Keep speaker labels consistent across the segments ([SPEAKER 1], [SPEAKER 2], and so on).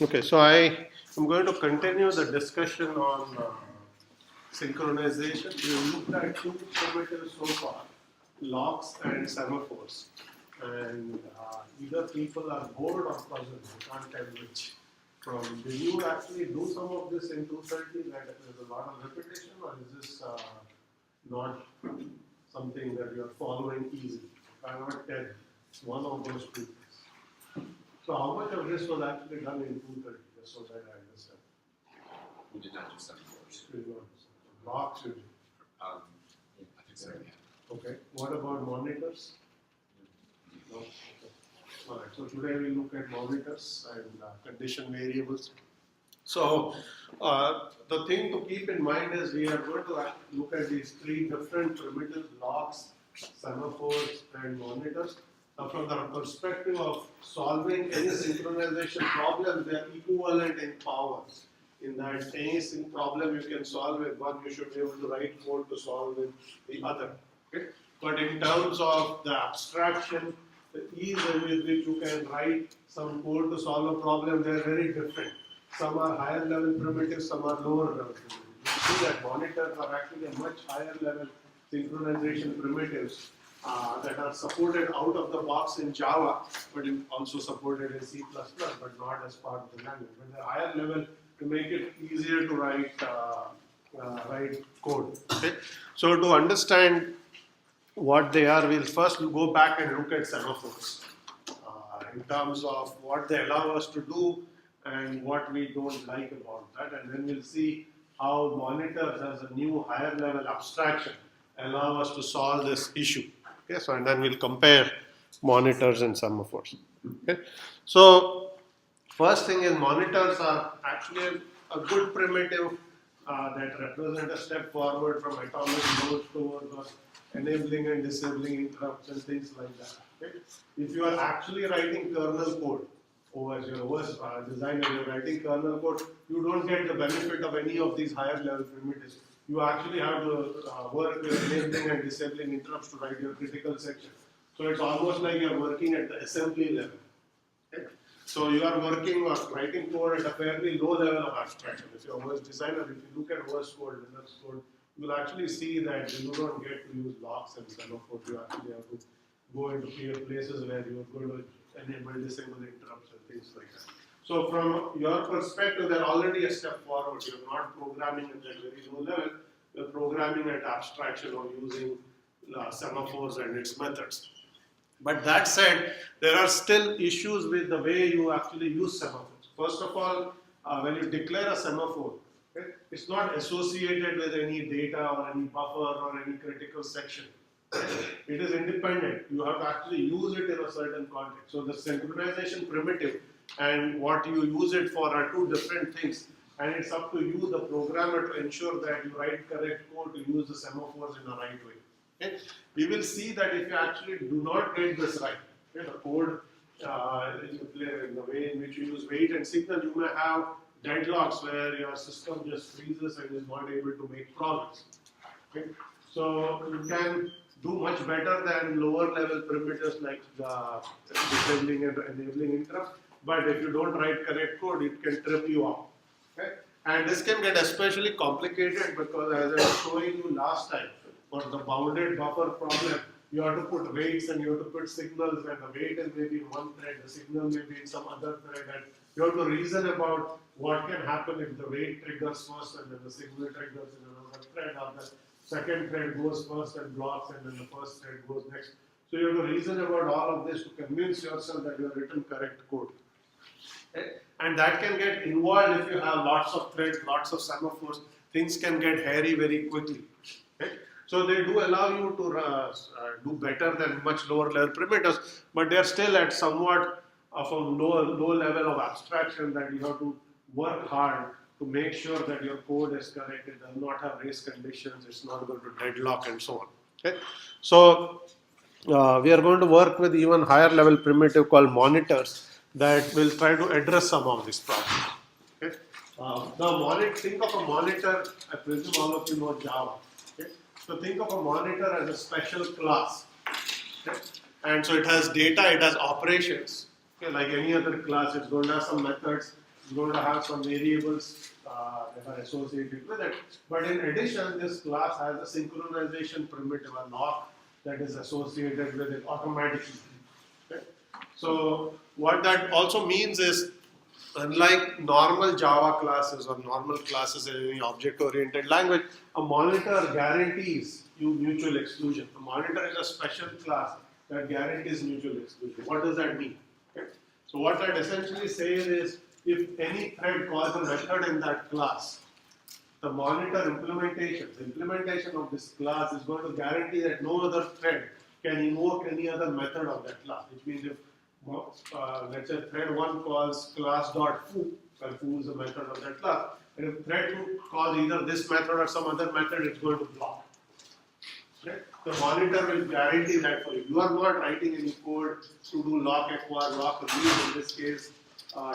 [SPEAKER 1] Okay, so I am going to continue the discussion on synchronization. We looked at two primitives so far, locks and semaphores. And either people are bored or puzzled, they can't tell which. Did you actually do some of this in 230 that there's a lot of repetition, or is this not something that you are following easily? I cannot tell. It's one of those two things. So how much of this was actually done in 230, just so that I understand?
[SPEAKER 2] We did not do semaphores.
[SPEAKER 1] Blocks you did.
[SPEAKER 2] I think so, yeah.
[SPEAKER 1] Okay. What about monitors? No. Okay. All right. So today we look at monitors and condition variables. So the thing to keep in mind is we are going to look at these three different primitives: locks, semaphores, and monitors. From the perspective of solving any synchronization problem, they are equivalent in powers. In that any problem you can solve with one, you should be able to write code to solve with the other. Okay? But in terms of the abstraction, the ease with which you can write some code to solve a problem, they are very different. Some are higher level primitives, some are lower level primitives. You see that monitors are actually a much higher level synchronization primitives that are supported out of the box in Java, but also supported in C++, but not as part of the language. But they're higher level to make it easier to write code. Okay? So to understand what they are, we'll first go back and look at semaphores in terms of what they allow us to do and what we don't like about that, and then we'll see how monitors as a new higher level abstraction allow us to solve this issue. Okay, so and then we'll compare monitors and semaphores. Okay, so first thing is monitors are actually a good primitive that represent a step forward from atomic load towards enabling and disabling interrupts and things like that. Okay? If you are actually writing kernel code, as your OS designer, you're writing kernel code, you don't get the benefit of any of these higher level primitives. You actually have to work with enabling and disabling interrupts to write your critical section. So it's almost like you're working at the assembly level. Okay? So you are working or writing code at a fairly low level of abstraction. If you're OS designer, if you look at OS code, Linux code, you'll actually see that you don't get to use locks and semaphores. You actually have to go into places where you're going to enable, disable interrupts and things like that. So from your perspective, they're already a step forward. You're not programming at that very low level. You're programming at abstraction or using semaphores and its methods. But that said, there are still issues with the way you actually use semaphores. First of all, when you declare a semaphore, okay, it's not associated with any data or any buffer or any critical section. It is independent. You have to actually use it in a certain context. So the synchronization primitive and what you use it for are two different things. And it's up to you, the programmer, to ensure that you write correct code to use the semaphores in the right way. Okay? We will see that if you actually do not get this right, okay, the code in the way in which you use wait and signal, you may have deadlocks where your system just freezes and is not able to make progress. Okay? So you can do much better than lower level primitives like the disabling and enabling interrupt. But if you don't write correct code, it can trip you up. Okay? And this can get especially complicated because, as I was showing you last time, for the bounded buffer problem, you have to put waits and you have to put signals, and the wait is maybe in one thread, the signal may be in some other thread, and you have to reason about what can happen if the wait triggers first and then the signal triggers in another thread, or the second thread goes first and blocks and then the first thread goes next. So you have to reason about all of this to convince yourself that you have written correct code. Okay? And that can get involved if you have lots of threads, lots of semaphores. Things can get hairy very quickly. Okay? So they do allow you to do better than much lower level primitives, but they are still at somewhat of a low level of abstraction that you have to work hard to make sure that your code is correct. It does not have race conditions. It's not going to deadlock and so on. Okay? So we are going to work with even higher level primitive called monitors that will try to address some of these problems. Okay? Think of a monitor, I presume all of you know Java. Okay? So think of a monitor as a special class. Okay? And so it has data, it has operations. Okay? Like any other class, it's going to have some methods It's going to have some variables that are associated with it. But in addition, this class has a synchronization primitive, a lock that is associated with it automatically. Okay? So what that also means is, unlike normal Java classes or normal classes in any object-oriented language, a monitor guarantees you mutual exclusion. A monitor is a special class that guarantees mutual exclusion. What does that mean? Okay. So what that essentially says is, if any thread calls a method in that class, the monitor implementation, the implementation of this class is going to guarantee that no other thread can invoke any other method of that class. Which means if let's say thread 1 calls class.foo, and foo is a method of that class, and if thread 2 calls either this method or some other method, it's going to block. Okay? The monitor will guarantee that for you. You are not writing any code to do lock acquire, lock release in this case,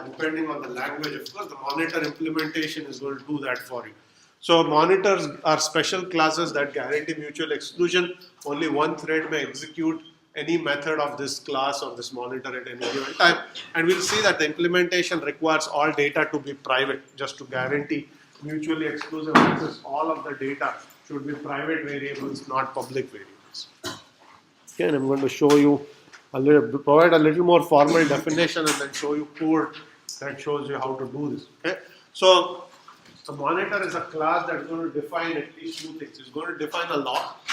[SPEAKER 1] depending on the language. Of course, the monitor implementation is going to do that for you. So monitors are special classes that guarantee mutual exclusion. Only one thread may execute any method of this class or this monitor at any given time. And we'll see that the implementation requires all data to be private, just to guarantee mutually exclusive access. All of the data should be private variables, not public variables. Okay, and I'm going to show you provide a little more formal definition and then show you code that shows you how to do this. Okay, so a monitor is a class that's going to define at least two things. It's going to define a lock,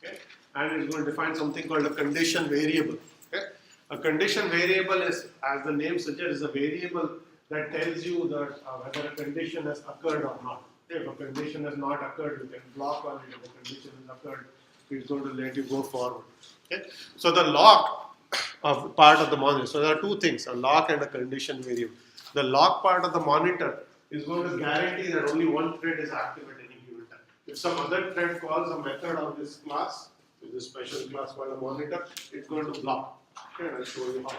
[SPEAKER 1] okay, and it's going to define something called a condition variable. Okay, a condition variable is, as the name suggests, is a variable that tells you that whether a condition has occurred or not. If a condition has not occurred, you can block on it. If a condition has occurred, it's going to let you go forward. Okay, so the lock of part of the monitor. So there are two things: a lock and a condition variable. The lock part of the monitor is going to guarantee that only one thread is active at any given time. If some other thread calls a method of this class, with this special class called a monitor, it's going to block. Okay, I'll show you how.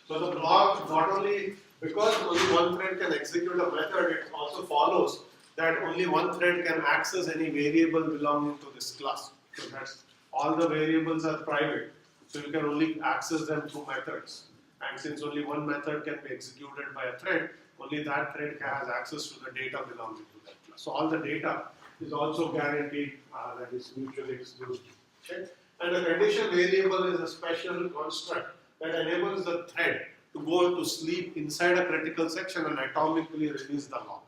[SPEAKER 1] So the block, not only because only one thread can execute a method, it also follows that only one thread can access any variable belonging to this class. So that's all the variables are private, so you can only access them through methods. And since only one method can be executed by a thread, only that thread has access to the data belonging to that class. So all the data is also guaranteed that is mutually exclusive. Okay? And the condition variable is a special construct that enables the thread to go to sleep inside a critical section and atomically release the lock.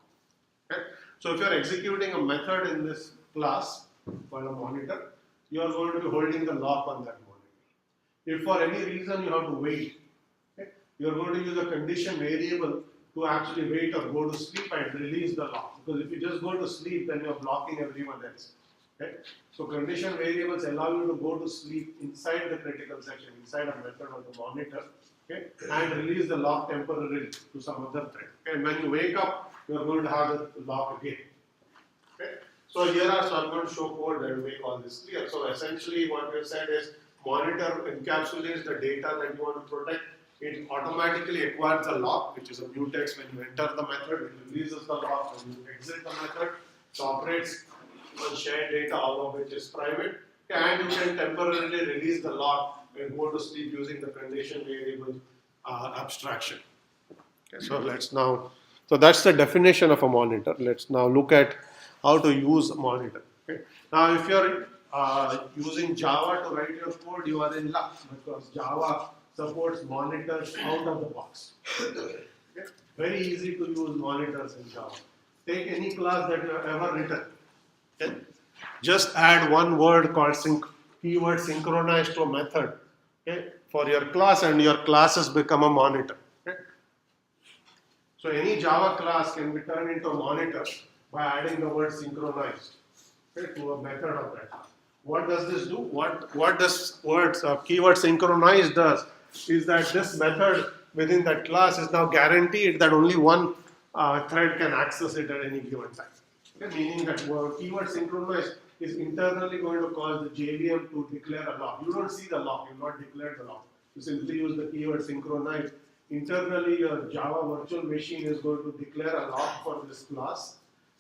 [SPEAKER 1] Okay? So if you are executing a method in this class called a monitor, you are going to be holding the lock on that monitor. If for any reason you have to wait, okay, you are going to use a condition variable to actually wait or go to sleep and release the lock. Because if you just go to sleep, then you are blocking everyone else. Okay? So condition variables allow you to go to sleep inside the critical section, inside a method of the monitor, okay, and release the lock temporarily to some other thread. Okay? And when you wake up, you are going to have the lock again. Okay? So I'm going to show code that will make all this clear. So essentially what we have said is monitor encapsulates the data that you want to protect. It automatically acquires the lock, which is a mutex when you enter the method. It releases the lock when you exit the method. It operates on shared data, all of which is private. And you can temporarily release the lock and go to sleep using the condition variable abstraction. Okay, so that's the definition of a monitor. Let's now look at how to use a monitor. Okay. Now, if you're using Java to write your code, you are in luck because Java supports monitors out of the box. Okay. Very easy to use monitors in Java. Take any class that you have ever written. Okay. Just add one word called keyword synchronized to a method, okay, for your class, and your classes become a monitor. Okay. So any Java class can be turned into a monitor by adding the word synchronized, okay, to a method of that. What does this do? What does keyword synchronized does is that this method within that class is now guaranteed that only one thread can access it at any given time. Okay, meaning that keyword synchronized is internally going to cause the JVM to declare a lock. You don't see the lock, you have not declared the lock. You simply use the keyword synchronized. Internally, your Java virtual machine is going to declare a lock for this class.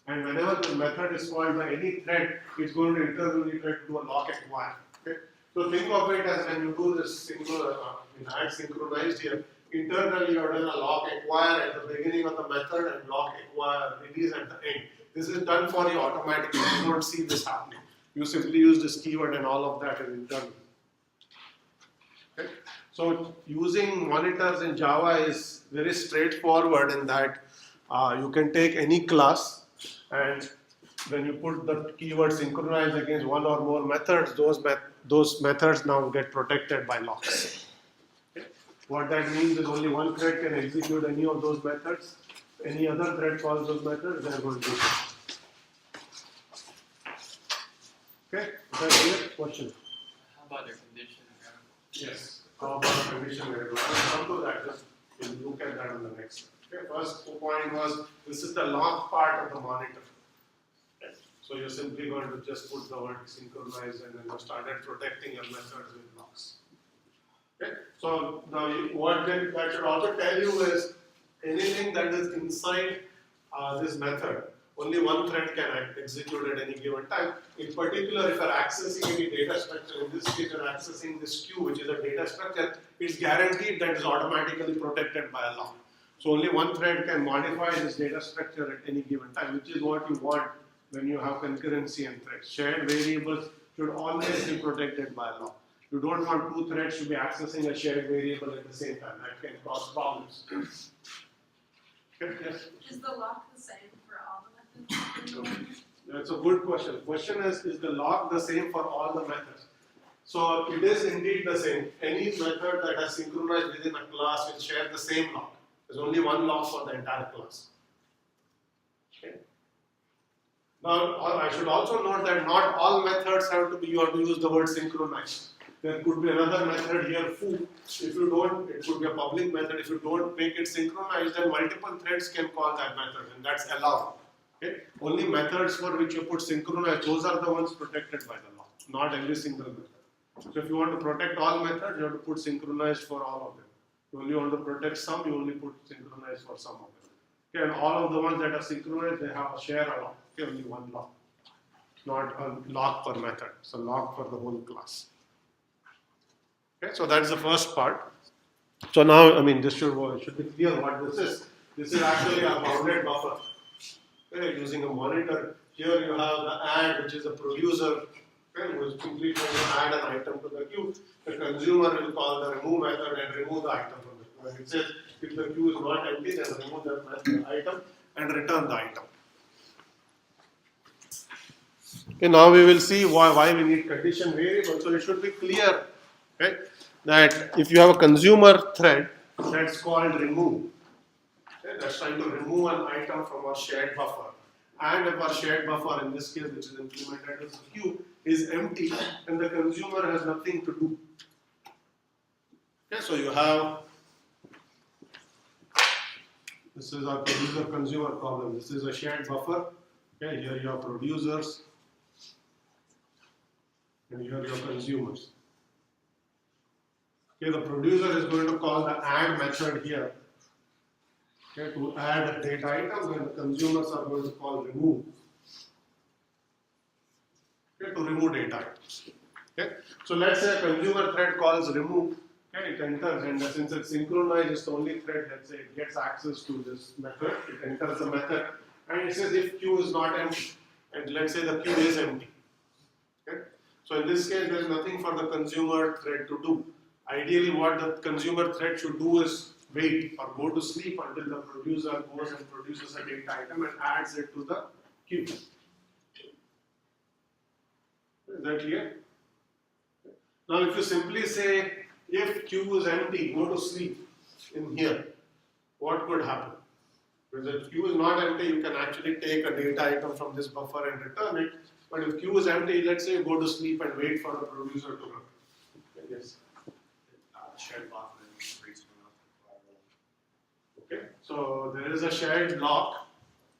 [SPEAKER 1] And whenever the method is called by any thread, it's going to internally try to do a lock acquire. Okay? So think of it as when you do this add synchronized here, internally you have done a lock acquire at the beginning of the method and lock acquire release at the end. This is done for you automatically. You don't see this happening. You simply use this keyword and all of that is internal. Okay? So using monitors in Java is very straightforward in that you can take any class and when you put the keyword synchronize against one or more methods, those methods now get protected by locks. Okay? What that means is only one thread can execute any of those methods. Any other thread calls those methods, they are going to do it. Okay, is that clear? Question?
[SPEAKER 3] How about the condition?
[SPEAKER 1] Yes. How about the condition variable? I'll come to that. Just we'll look at that on the next. Okay. First point was this is the lock part of the monitor. Okay. So you're simply going to just put the word synchronize and then you started protecting your methods with locks. Okay. So now what that should also tell you is anything that is inside this method. Only one thread can execute at any given time. In particular, if you are accessing any data structure, in this case, you are accessing this queue, which is a data structure, it's guaranteed that is automatically protected by a lock. So only one thread can modify this data structure at any given time, which is what you want when you have concurrency and threads. Shared variables should always be protected by a lock. You don't want two threads to be accessing a shared variable at the same time. That can cause problems. Okay, yes?
[SPEAKER 4] Is the lock the same for all the methods?
[SPEAKER 1] That's a good question. The question is the lock the same for all the methods? So it is indeed the same. Any method that has synchronized within a class will share the same lock. There's only one lock for the entire class. Okay. Now I should also note that not all methods have to be, you have to use the word synchronize. There could be another method here, foo. If you don't, it could be a public method. If you don't make it synchronized, then multiple threads can call that method, and that's allowed. Okay? Only methods for which you put synchronize, those are the ones protected by the law, not every single method. So if you want to protect all methods, you have to put synchronized for all of them. You only want to protect some, you only put synchronized for some of them. Okay, and all of the ones that are synchronized, they have a share a lock. Okay, only one lock. It's not a lock per method. It's a lock for the whole class. Okay, so that's the first part. So now, I mean, this should be clear what this is. This is actually a bounded buffer. Okay, using a monitor. Here you have the add, which is a producer, okay, who is simply going to add an item to the queue. The consumer will call the remove method and remove the item from the queue. And it says if the queue is not empty, then remove the item and return the item. Okay, now we will see why we need condition variable. So it should be clear, okay, that if you have a consumer thread that's called remove, okay, that's trying to remove an item from our shared buffer, and if our shared buffer in this case, which is implemented as a queue, is empty, and the consumer has nothing to do. Okay, so you have, this is our producer consumer problem. This is a shared buffer. Okay, here you have producers, and here you have consumers. Okay, the producer is going to call the add method here, okay, to add data items, and the consumers are going to call remove, okay, to remove data items. Okay, so let's say a consumer thread calls remove, okay, it enters, and since it's synchronized, it's the only thread, let's say it gets access to this method, it enters the method, and it says if queue is not empty, and let's say the queue is empty. Okay, so in this case, there is nothing for the consumer thread to do. Ideally, what the consumer thread should do is wait or go to sleep until the producer goes and produces a data item and adds it to the queue. Is that clear? Now, if you simply say, if queue is empty, go to sleep in here, what could happen? Because if queue is not empty, you can actually take a data item from this buffer and return it. But if queue is empty, let's say you go to sleep and wait for the producer to run. Yes.
[SPEAKER 2] Shared block and then creates
[SPEAKER 1] Okay, so there is a shared lock.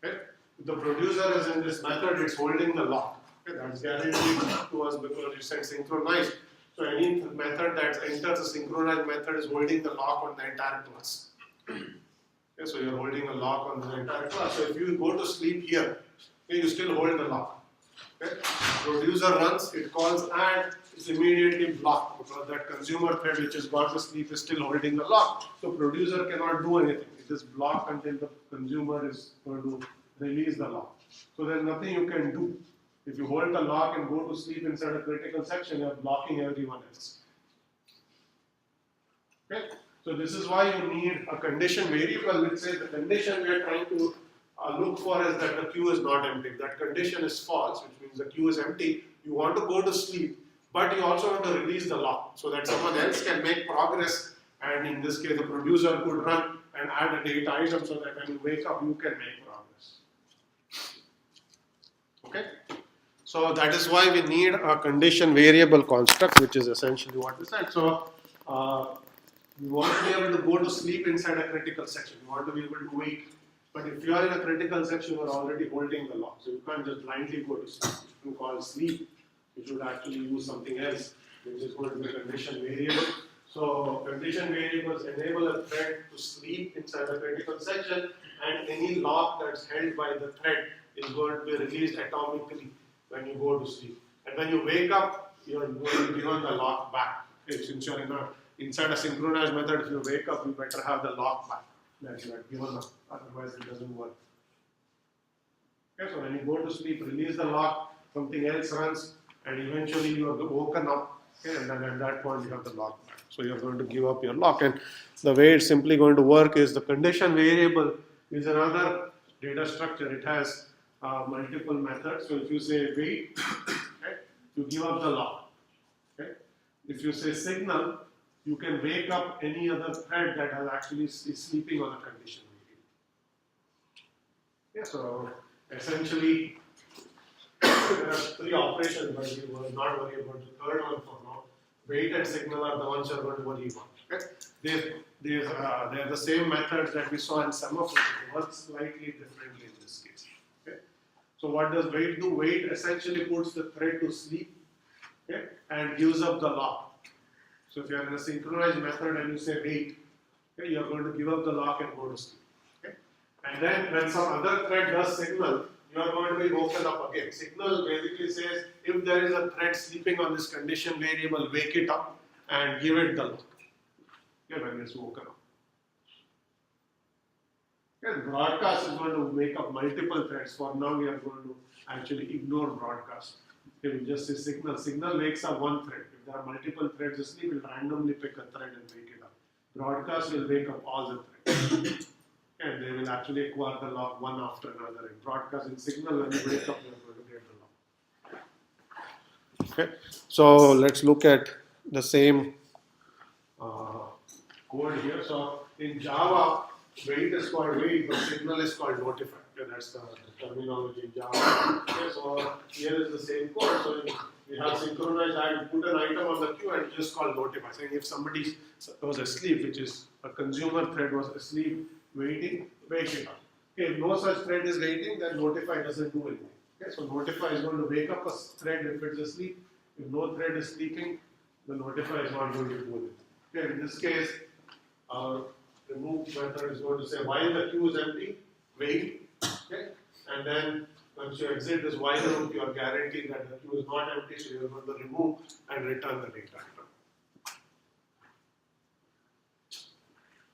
[SPEAKER 1] Okay, if the producer is in this method, it's holding the lock. Okay, that's guaranteed to us because you said synchronized. So any method that enters a synchronized method is holding the lock on the entire class. Okay, so you're holding a lock on the entire class. So if you go to sleep here, okay, you still hold the lock. Okay? Producer runs, it calls and it's immediately blocked because that consumer thread which has gone to sleep is still holding the lock. So producer cannot do anything. It is blocked until the consumer is going to release the lock. So there's nothing you can do. If you hold the lock and go to sleep inside a critical section, you're blocking everyone else. Okay? So this is why you need a condition variable which says the condition we are trying to look for is that the queue is not empty. If that condition is false, which means the queue is empty, you want to go to sleep, but you also want to release the lock so that someone else can make progress, and in this case the producer could run and add a data item so that when you wake up you can make progress. Okay? So that is why we need a condition variable construct, which is essentially what we said. So you want to be able to go to sleep inside a critical section. You want to be able to wait. But if you are in a critical section, you are already holding the lock. So you can't just blindly go to sleep. You call sleep. You should actually use something else, which is going to be a condition variable. So condition variables enable a thread to sleep inside a critical section, and any lock that's held by the thread is going to be released atomically when you go to sleep. And when you wake up, you are going to be given the lock back. Okay, since you are inside a synchronized method, if you wake up, you better have the lock back that you are given up. Otherwise, it doesn't work. Okay, so when you go to sleep, release the lock, something else runs, and eventually you are woken up. Okay, and then at that point, you have the lock back. So you are going to give up your lock. And the way it's simply going to work is the condition variable is another data structure. It has multiple methods. So if you say wait, okay, you give up the lock. Okay? If you say signal, you can wake up any other thread that has actually is sleeping on a condition variable. Yeah, so essentially there are three operations, but we will not worry about the third one for now. Wait and signal are the ones you are going to worry about. Okay? They are the same methods that we saw in Semaphor, but slightly differently in this case. Okay? So what does wait do? Wait essentially puts the thread to sleep, okay, and gives up the lock. So if you are in a synchronized method and you say wait, okay, you are going to give up the lock and go to sleep. Okay? And then when some other thread does signal, you are going to be woken up again. Signal basically says if there is a thread sleeping on this condition variable, wake it up and give it the lock. Okay, when it's woken up. Okay, broadcast is going to wake up multiple threads. For now, we are going to actually ignore broadcast. Okay, we just say signal. Signal wakes up one thread. If there are multiple threads asleep, it will randomly pick a thread and wake it up. Broadcast will wake up all the threads. And they will actually acquire the lock one after another. In broadcast, in signal, when you wake up, you are going to get the lock. Okay, so let's look at the same code here. So in Java, wait is called wait, but signal is called notify. Okay, that's the terminology in Java. Okay, so here is the same code. So we have synchronized and put an item on the queue and just call notify. Saying if somebody was asleep, which is a consumer thread was asleep, waiting, wake it up. Okay, if no such thread is waiting, then notify doesn't do anything. Okay, so notify is going to wake up a thread if it's asleep. If no thread is sleeping, the notify is not going to do anything. Okay, in this case, our remove method is going to say while the queue is empty, wait. Okay, and then once you exit this while loop, you are guaranteed that the queue is not empty, so you are going to remove and return the data item.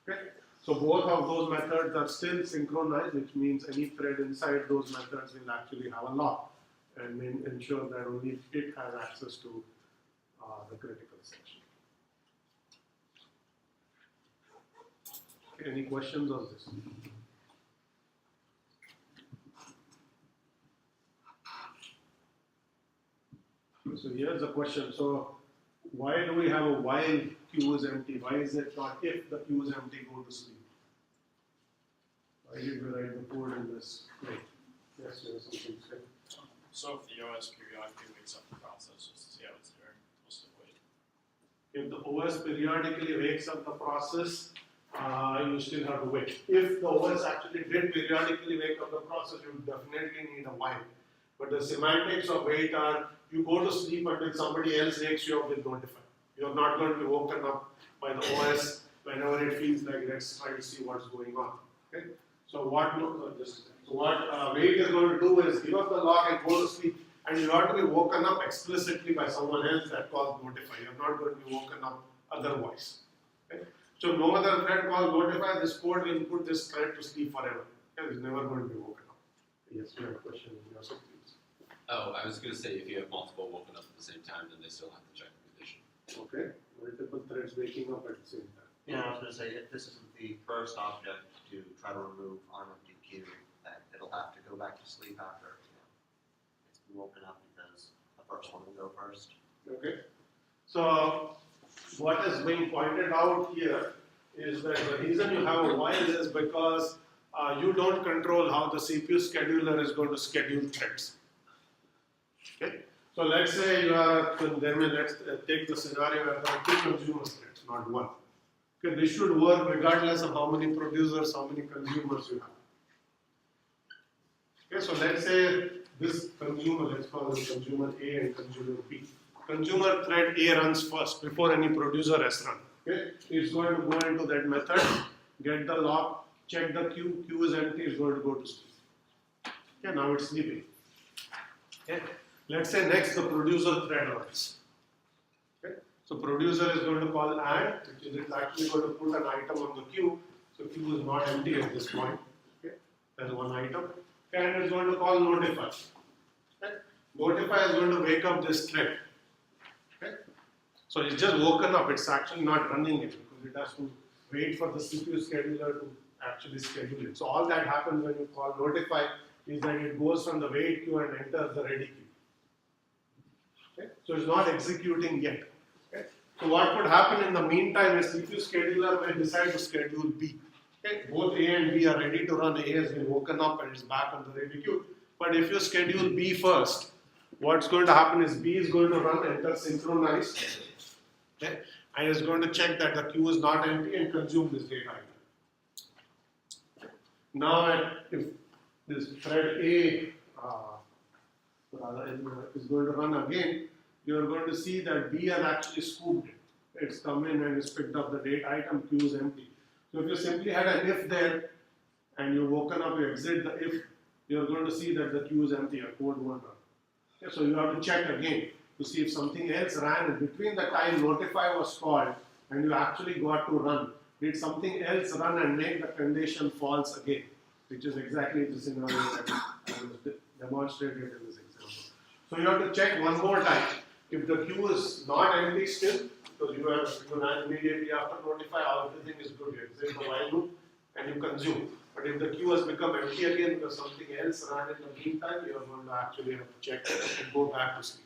[SPEAKER 1] Okay. So both of those methods are still synchronized, which means any thread inside those methods will actually have a lock and ensure that only it has access to the critical section. Okay, any questions on this? So here's the question. So why do we have a while queue is empty? Why is it not if the queue is empty, go to sleep? Why did we write the code in this way? Yes, there was something to say.
[SPEAKER 2] So if the OS periodically wakes up the process just to see how it's doing, we'll still wait.
[SPEAKER 1] If the OS periodically wakes up the process, you still have to wait. If the OS actually did periodically wake up the process, you definitely need a while. But the semantics of wait are you go to sleep until somebody else wakes you up with notify. You're not going to be woken up by the OS whenever it feels like let's try to see what's going on. Okay? So what wait is going to do is give up the lock and go to sleep and you have to be woken up explicitly by someone else that calls notify. You're not going to be woken up otherwise. Okay? So no other thread calls notify, this code will put this thread to sleep forever. Okay? It's never going to be woken up. Yes, you have a question in your side, please.
[SPEAKER 3] Oh, I was going to say if you have multiple woken up at the same time, then they still have to check the condition.
[SPEAKER 1] Okay, multiple threads waking up at the same time.
[SPEAKER 5] Yeah, I was going to say, if this isn't the first object to try to remove on empty queue, that it'll have to go back to sleep after it's been woken up because the first one will go first.
[SPEAKER 1] Okay, so what is being pointed out here is that the reason you have a while is because you don't control how the CPU scheduler is going to schedule threads. Okay, so let's say you are, let's take the scenario where there are 2 consumer threads, not 1. Okay, this should work regardless of how many producers, how many consumers you have. Okay, so let's say this consumer, let's call it consumer A and consumer B. Consumer thread A runs first before any producer has run. Okay, it's going to go into that method, get the lock, check the queue, queue is empty, it's going to go to sleep. Okay, now it's sleeping. Okay, let's say next the producer thread runs. Okay, so producer is going to call add, which is it's actually going to put an item on the queue. So queue is not empty at this point. Okay, there's one item. Okay, and it's going to call notify. Okay, notify is going to wake up this thread. Okay, so it's just woken up. It's actually not running it because it has to wait for the CPU scheduler to actually schedule it. So all that happens when you call notify is that it goes from the wait queue and enters the ready queue. Okay? So it's not executing yet. Okay? So what could happen in the meantime is CPU scheduler may decide to schedule B. Okay? Both A and B are ready to run. A has been woken up and is back on the ready queue. But if you schedule B first, what's going to happen is B is going to run, enter synchronize, okay? And it's going to check that the queue is not empty and consume this data item. Now, if this thread A is going to run again, you are going to see that B has actually scooped it. It's come in and it's picked up the data item, queue is empty. So if you simply had an if there and you woken up, you exit the if, you are going to see that the queue is empty, your code won't run. Okay, so you have to check again to see if something else ran between the time notify was called and you actually got to run. Did something else run and make the condition false again, which is exactly the scenario that was demonstrated in this example. So you have to check one more time. If the queue is not empty still, because you ran immediately after notify, everything is good. You exit the while loop and you consume. But if the queue has become empty again because something else ran in the meantime, you are going to actually have to check and go back to sleep.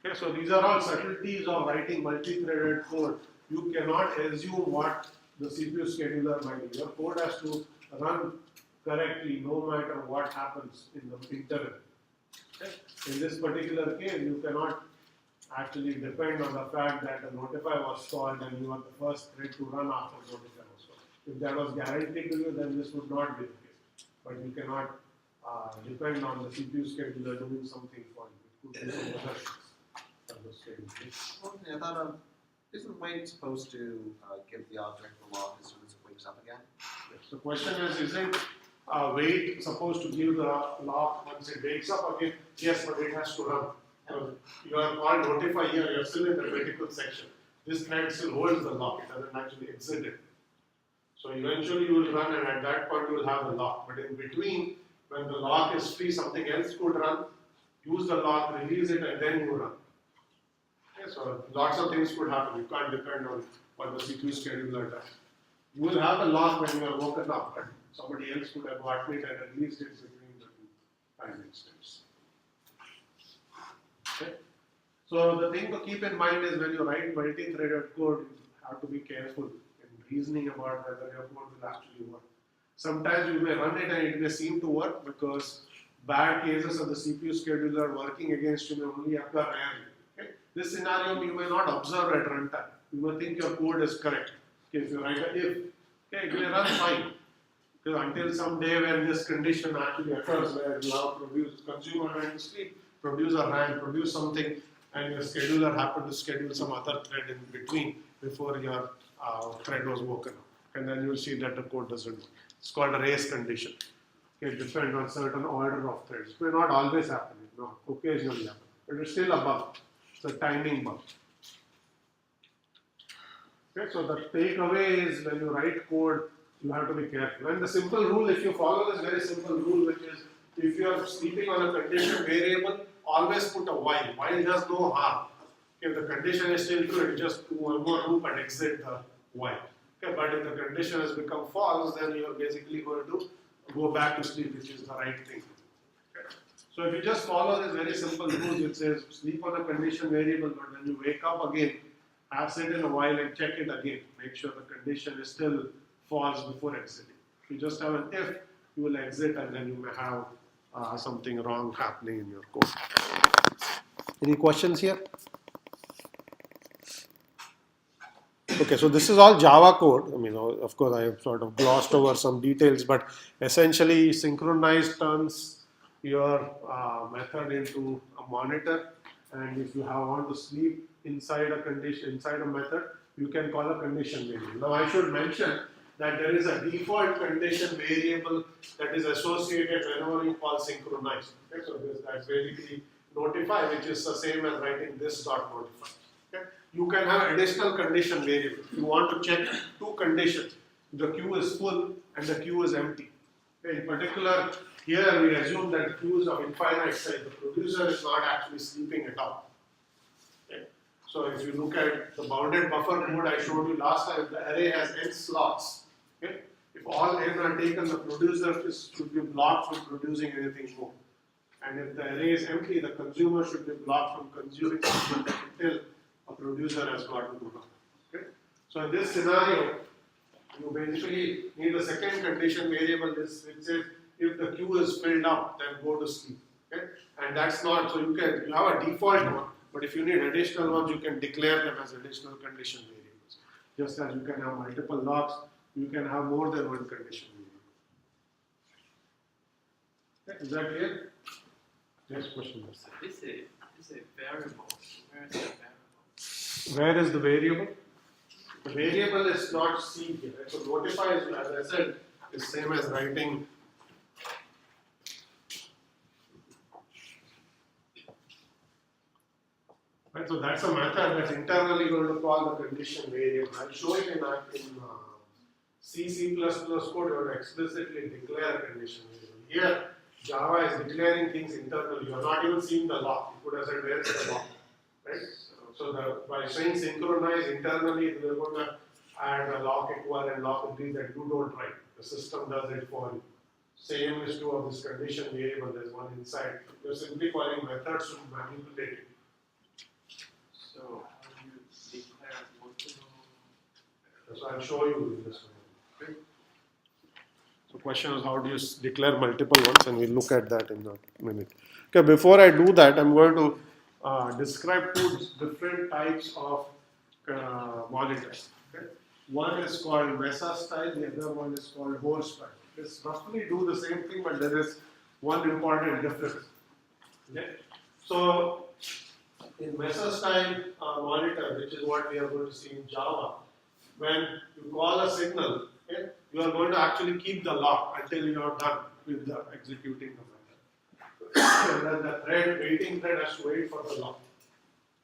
[SPEAKER 1] Okay, so these are all subtleties of writing multi-threaded code. You cannot assume what the CPU scheduler might do. Your code has to run correctly no matter what happens in the interim. Okay? In this particular case, you cannot actually depend on the fact that the notify was called and you are the first thread to run after notify was called. If that was guaranteed to you, then this would not be the case. But you cannot depend on the CPU scheduler doing something for you. It could be some other things.
[SPEAKER 5] One thing I thought of, isn't wait supposed to give the object the lock as soon as it wakes up again?
[SPEAKER 1] Yes. The question is, isn't wait supposed to give the lock once it wakes up again? Yes, but it has to run. So you are called notify here, you are still in the critical section. This thread still holds the lock, it doesn't actually exit it. So eventually you will run and at that point you will have the lock. But in between, when the lock is free, something else could run, use the lock, release it and then you run. Okay, so lots of things could happen. You can't depend on what the CPU scheduler does. You will have a lock when you are woken up, but somebody else could have gotten it and released it between the two time instants. Okay. So the thing to keep in mind is when you write multi-threaded code, you have to be careful in reasoning about whether your code will actually work. Sometimes you may run it and it may seem to work because bad cases of the CPU scheduler working against you may only occur rarely. Okay? This scenario you may not observe at runtime. You may think your code is correct. Okay, if you write a if, okay, it may run fine. Because until some day when this condition actually occurs where you have produced consumer went to sleep, producer ran, produce something, and your scheduler happened to schedule some other thread in between before your thread was woken up. And then you'll see that the code doesn't work. It's called a race condition. It depends on certain order of threads. It may not always happen, no, occasionally happen, but it's still a bug. It's a timing bug. Okay, so the takeaway is when you write code, you have to be careful. And the simple rule, if you follow this very simple rule, which is if you are sleeping on a condition variable, always put a while. While does no harm. If the condition is still true, you just do one more loop and exit the while. Okay, but if the condition has become false, then you are basically going to go back to sleep, which is the right thing. Okay. So if you just follow this very simple rule, it says sleep on a condition variable, but when you wake up again, have set in a while and check it again. Make sure the condition is still false before exiting. If you just have an if, you will exit and then you may have something wrong happening in your code. Any questions here? Okay, so this is all Java code. I mean, of course, I have sort of glossed over some details, but essentially synchronize turns your method into a monitor, and if you want to sleep inside a condition, inside a method, you can call a condition variable. Now, I should mention that there is a default condition variable that is associated whenever you call synchronize. Okay, so that's basically notify, which is the same as writing this dot notify. Okay. You can have additional condition variable. You want to check two conditions. The queue is full and the queue is empty. Okay. In particular, here we assume that the queue is of infinite size. The producer is not actually sleeping at all. Okay. So if you look at the bounded buffer code I showed you last time, the array has n slots. Okay. If all n are taken, the producer should be blocked from producing anything more. And if the array is empty, the consumer should be blocked from consuming something until a producer has gotten to run. Okay? So in this scenario, you basically need a second condition variable which says if the queue is filled up, then go to sleep. Okay? And that's not, so you have a default one, but if you need additional ones, you can declare them as additional condition variables. Just as you can have multiple locks, you can have more than one condition variable. Okay? Is that clear? Next question.
[SPEAKER 2] This is a variable. Where is the variable?
[SPEAKER 1] Where is the variable? The variable is not C here. Right? So notify is, as I said, is same as writing right. So that's a method that's internally going to call the condition variable. I'll show it in C++ code. You have to explicitly declare a condition variable. Here, Java is declaring things internally. You are not even seeing the lock. You could have said, where is the lock? Right? So by saying synchronize internally, we are going to add a lock equivalent lock entries that you don't write. The system does it for you. Same is true of this condition variable. There's one inside. You're simply calling methods to manipulate it.
[SPEAKER 2] So how do you declare multiple?
[SPEAKER 1] So I'll show you in this one. Okay. So question is how do you declare multiple ones, and we'll look at that in a minute. Okay, before I do that, I'm going to describe two different types of monitors. Okay. One is called Mesa style, the other one is called Hoare-style. They roughly do the same thing, but there is one important difference. Okay. So in Mesa style monitor, which is what we are going to see in Java, when you call a signal, okay, you are going to actually keep the lock until you are done with the executing the method. And then the waiting thread has to wait for the lock.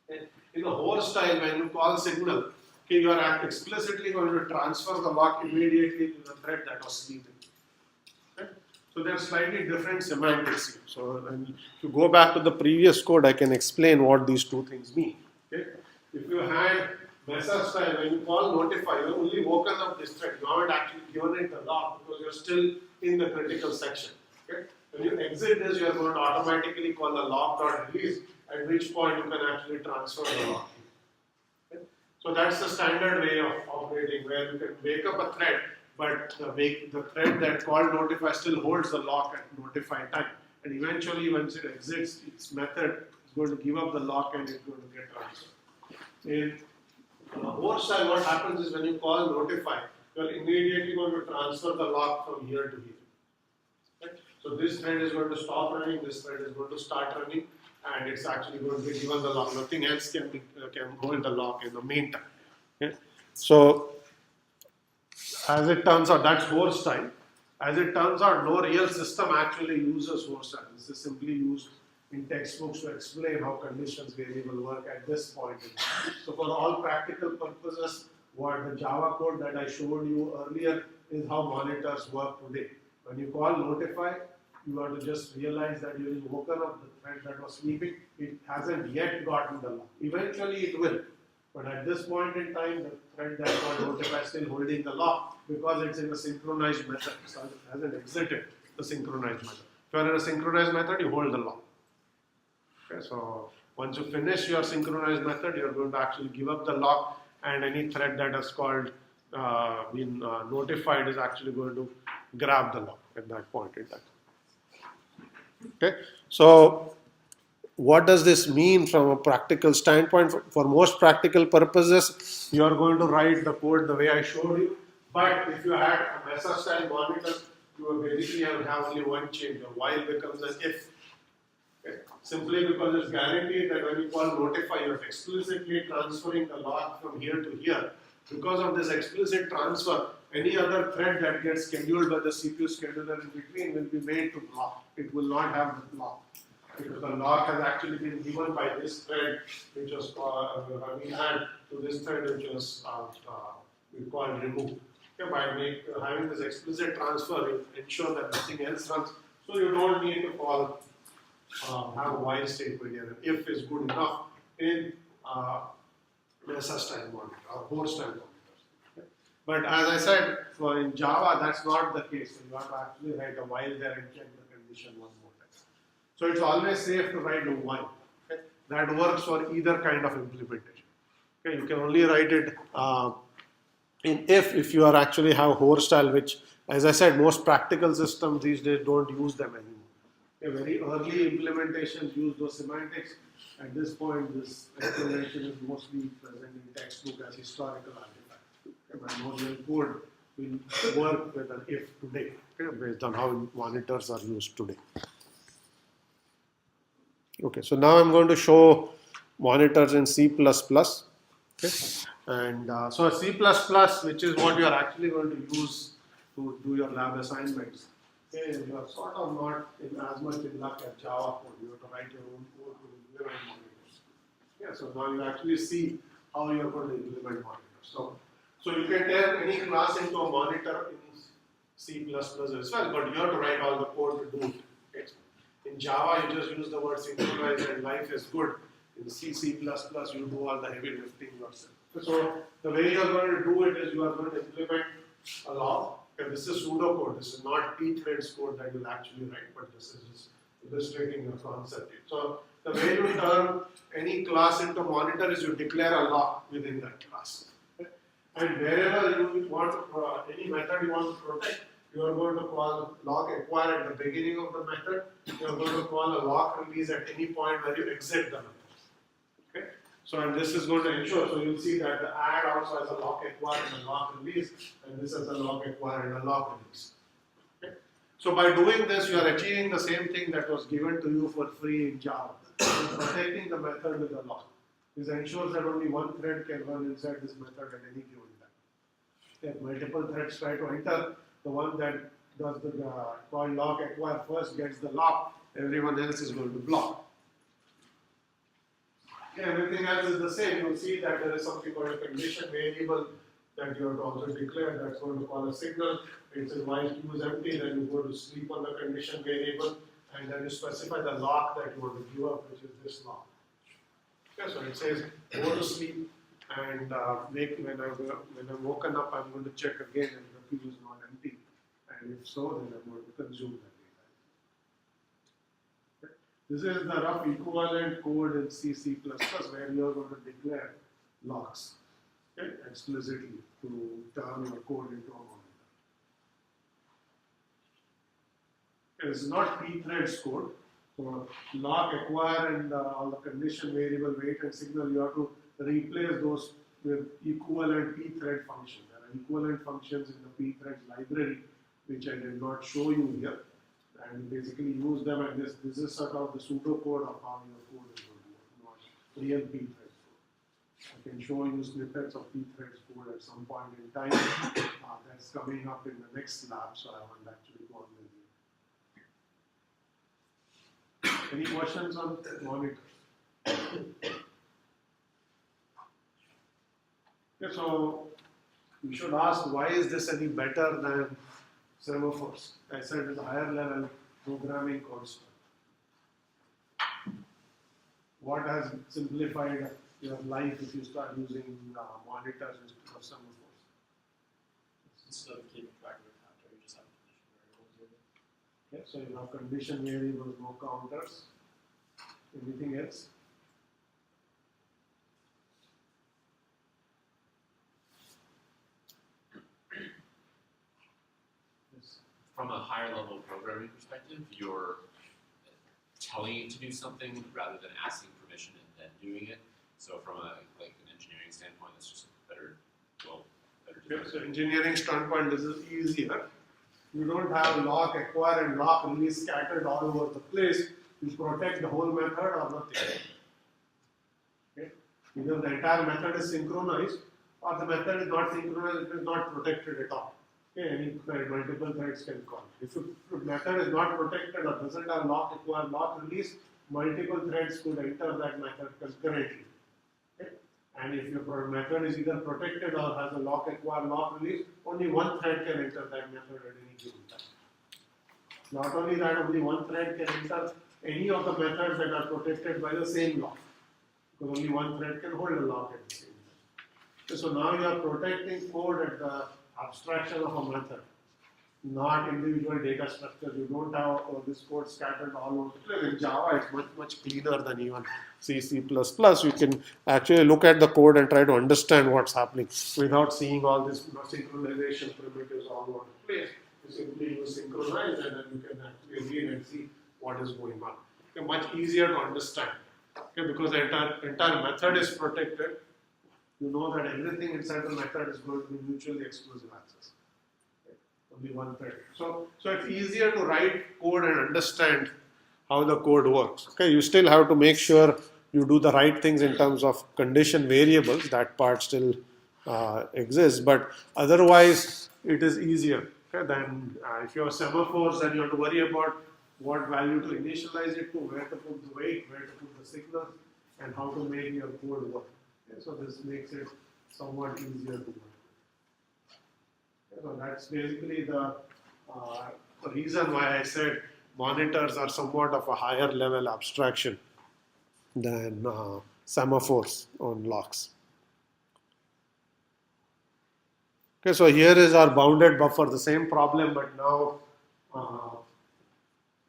[SPEAKER 1] Okay. In the Hoare-style, when you call signal, okay, you are explicitly going to transfer the lock immediately to the thread that was sleeping. Okay. So there are slightly different semantics here. So if you go back to the previous code, I can explain what these two things mean. Okay. If you had Mesa style, when you call notify, you have only woken up this thread. You haven't actually given it the lock because you're still in the critical section. Okay. When you exit this, you are going to automatically call the lock.release, at which point you can actually transfer the lock. Okay. So that's the standard way of operating, where you can wake up a thread, but the thread that called notify still holds the lock at notify time. And eventually, once it exits, its method is going to give up the lock and it's going to get transferred. In Hoare-style, what happens is when you call notify, you are immediately going to transfer the lock from here to here. Okay? So this thread is going to stop running, this thread is going to start running, and it's actually going to be given the lock. Nothing else can hold the lock in the meantime. Okay? So as it turns out, that's Hoare-style. As it turns out, no real system actually uses Hoare-style. This is simply used in textbooks to explain how conditions variable work at this point in time. So for all practical purposes, what the Java code that I showed you earlier is how monitors work today. When you call notify, you have to just realize that you have woken up the thread that was sleeping. It hasn't yet gotten the lock. Eventually it will. But at this point in time, the thread that got notified is still holding the lock because it's in a synchronized method. So it hasn't exited the synchronized method. If you are in a synchronized method, you hold the lock. Okay, so once you finish your synchronized method, you're going to actually give up the lock, and any thread that has been notified is actually going to grab the lock at that point in time. Okay, so what does this mean from a practical standpoint? For most practical purposes, you are going to write the code the way I showed you. But if you had a Mesa-style monitor, you will basically have only one change. Your while becomes an if. Okay. Simply because it's guaranteed that when you call notify, you're explicitly transferring the lock from here to here. Because of this explicit transfer, any other thread that gets scheduled by the CPU scheduler in between will be made to block. It will not have the block. Because the lock has actually been given by this thread, which was running add to this thread, which was we call remove. Okay, by having this explicit transfer, you ensure that nothing else runs. So you don't need to call have a while statement here. If is good enough in Mesa-style monitor or Hoare-style monitors. Okay. But as I said, in Java, that's not the case. So you have to actually write a while there and check the condition one more time. So it's always safe to write a while. Okay. That works for either kind of implementation. Okay. You can only write it in if you are actually have Hoare-style, which, as I said, most practical systems these days don't use them anymore. Okay. Very early implementations use those semantics. At this point, this explanation is mostly present in textbook as historical artifact. Okay. But no real code will work with an if today, okay, based on how monitors are used today. Okay, so now I'm going to show monitors in C++. Okay, and so C++, which is what you are actually going to use to do your lab assignments. Okay, you are sort of not in as much in luck as Java code. You have to write your own code to implement monitors. Yeah, so now you actually see how you are going to implement monitors. So you can turn any class into a monitor in C++ as well, but you have to write all the code to do it. Okay. In Java, you just use the word synchronize and life is good. In C++, you do all the heavy lifting yourself. So the way you are going to do it is you are going to implement a log. Okay, this is pseudocode. This is not pthreads code that you'll actually write, but this is just illustrating your concept. So the way you turn any class into monitor is you declare a log within that class. Okay? And wherever you want to, any method you want to protect, you are going to call lock acquire at the beginning of the method. You are going to call a lock release at any point where you exit the method. Okay? So, and this is going to ensure, so you'll see that the add also has a lock acquire and a lock release, and this has a lock acquire and a lock release. Okay? So by doing this, you are achieving the same thing that was given to you for free in Java. Protecting the method with a lock. This ensures that only one thread can run inside this method at any given time. If multiple threads try to enter, the one that does the call lock acquire first gets the lock, everyone else is going to block. Okay, everything else is the same. You'll see that there is something called a condition variable that you have to also declare. That's going to call a signal. It says while queue is empty, then you go to sleep on the condition variable, and then you specify the lock that you want to give up, which is this lock. Okay, so it says go to sleep, and when I'm woken up, I'm going to check again if the queue is not empty, and if so, then I'm going to consume that data. Okay. This is the rough equivalent code in C++ where you are going to declare locks, okay, explicitly to turn your code into a monitor. It's not pthreads code. So lock, acquire, and all the condition variable, wait, and signal, you have to replace those with equivalent pthread functions. There are equivalent functions in the pthreads library, which I did not show you here. And basically use them, and this is sort of the pseudocode of how your code is going to work, not real pthreads code. can show you snippets of pthreads code at some point in time. That's coming up in the next lab, so I won't actually go on with you. Any questions on Monito? Okay, so you should ask, why is this any better than Semaphores? I said it's a higher level programming construct. What has simplified your life if you start using monitors instead of Semaphores?
[SPEAKER 2] Instead of keeping track of a counter, you just have condition variables.
[SPEAKER 1] Okay, so you have condition variables, no counters. Anything else? Yes.
[SPEAKER 3] From a higher level programming perspective, you're telling it to do something rather than asking permission and then doing it. So from an engineering standpoint, that's just better
[SPEAKER 1] Okay,
[SPEAKER 3] design.
[SPEAKER 1] so engineering standpoint, this is easier. You don't have lock, acquire, and lock release scattered all over the place. You protect the whole method or nothing. Okay? Either the entire method is synchronized or the method is not synchronized, it is not protected at all. Okay, any thread, multiple threads can call. If the method is not protected or doesn't have lock, acquire, lock, release, multiple threads could enter that method concurrently. Okay? And if your method is either protected or has a lock, acquire, lock, release, only one thread can enter that method at any given time. Not only that, only one thread can enter any of the methods that are protected by the same lock. Because only one thread can hold a lock at the same time. Okay, so now you are protecting code at the abstraction of a method, not individual data structures. You don't have this code scattered all over the place. In Java, it's much cleaner than even C, C++. You can actually look at the code and try to understand what's happening without seeing all this synchronization primitives all over the place. You simply use synchronize and then you can actually read and see what is going on. Okay, much easier to understand. Okay, because the entire method is protected. You know that everything inside the method is going to be mutually exclusive access. Okay, only one thread. So it's easier to write code and understand how the code works. Okay, you still have to make sure you do the right things in terms of condition variables. That part still exists, but otherwise it is easier. Okay, then if you have semaphores, then you have to worry about what value to initialize it to, where to put the weight, where to put the signal, and how to make your code work. Okay, so this makes it somewhat easier to work. Okay, so that's basically the reason why I said monitors are somewhat of a higher level abstraction than semaphores on locks. Okay, so here is our bounded buffer, the same problem, but now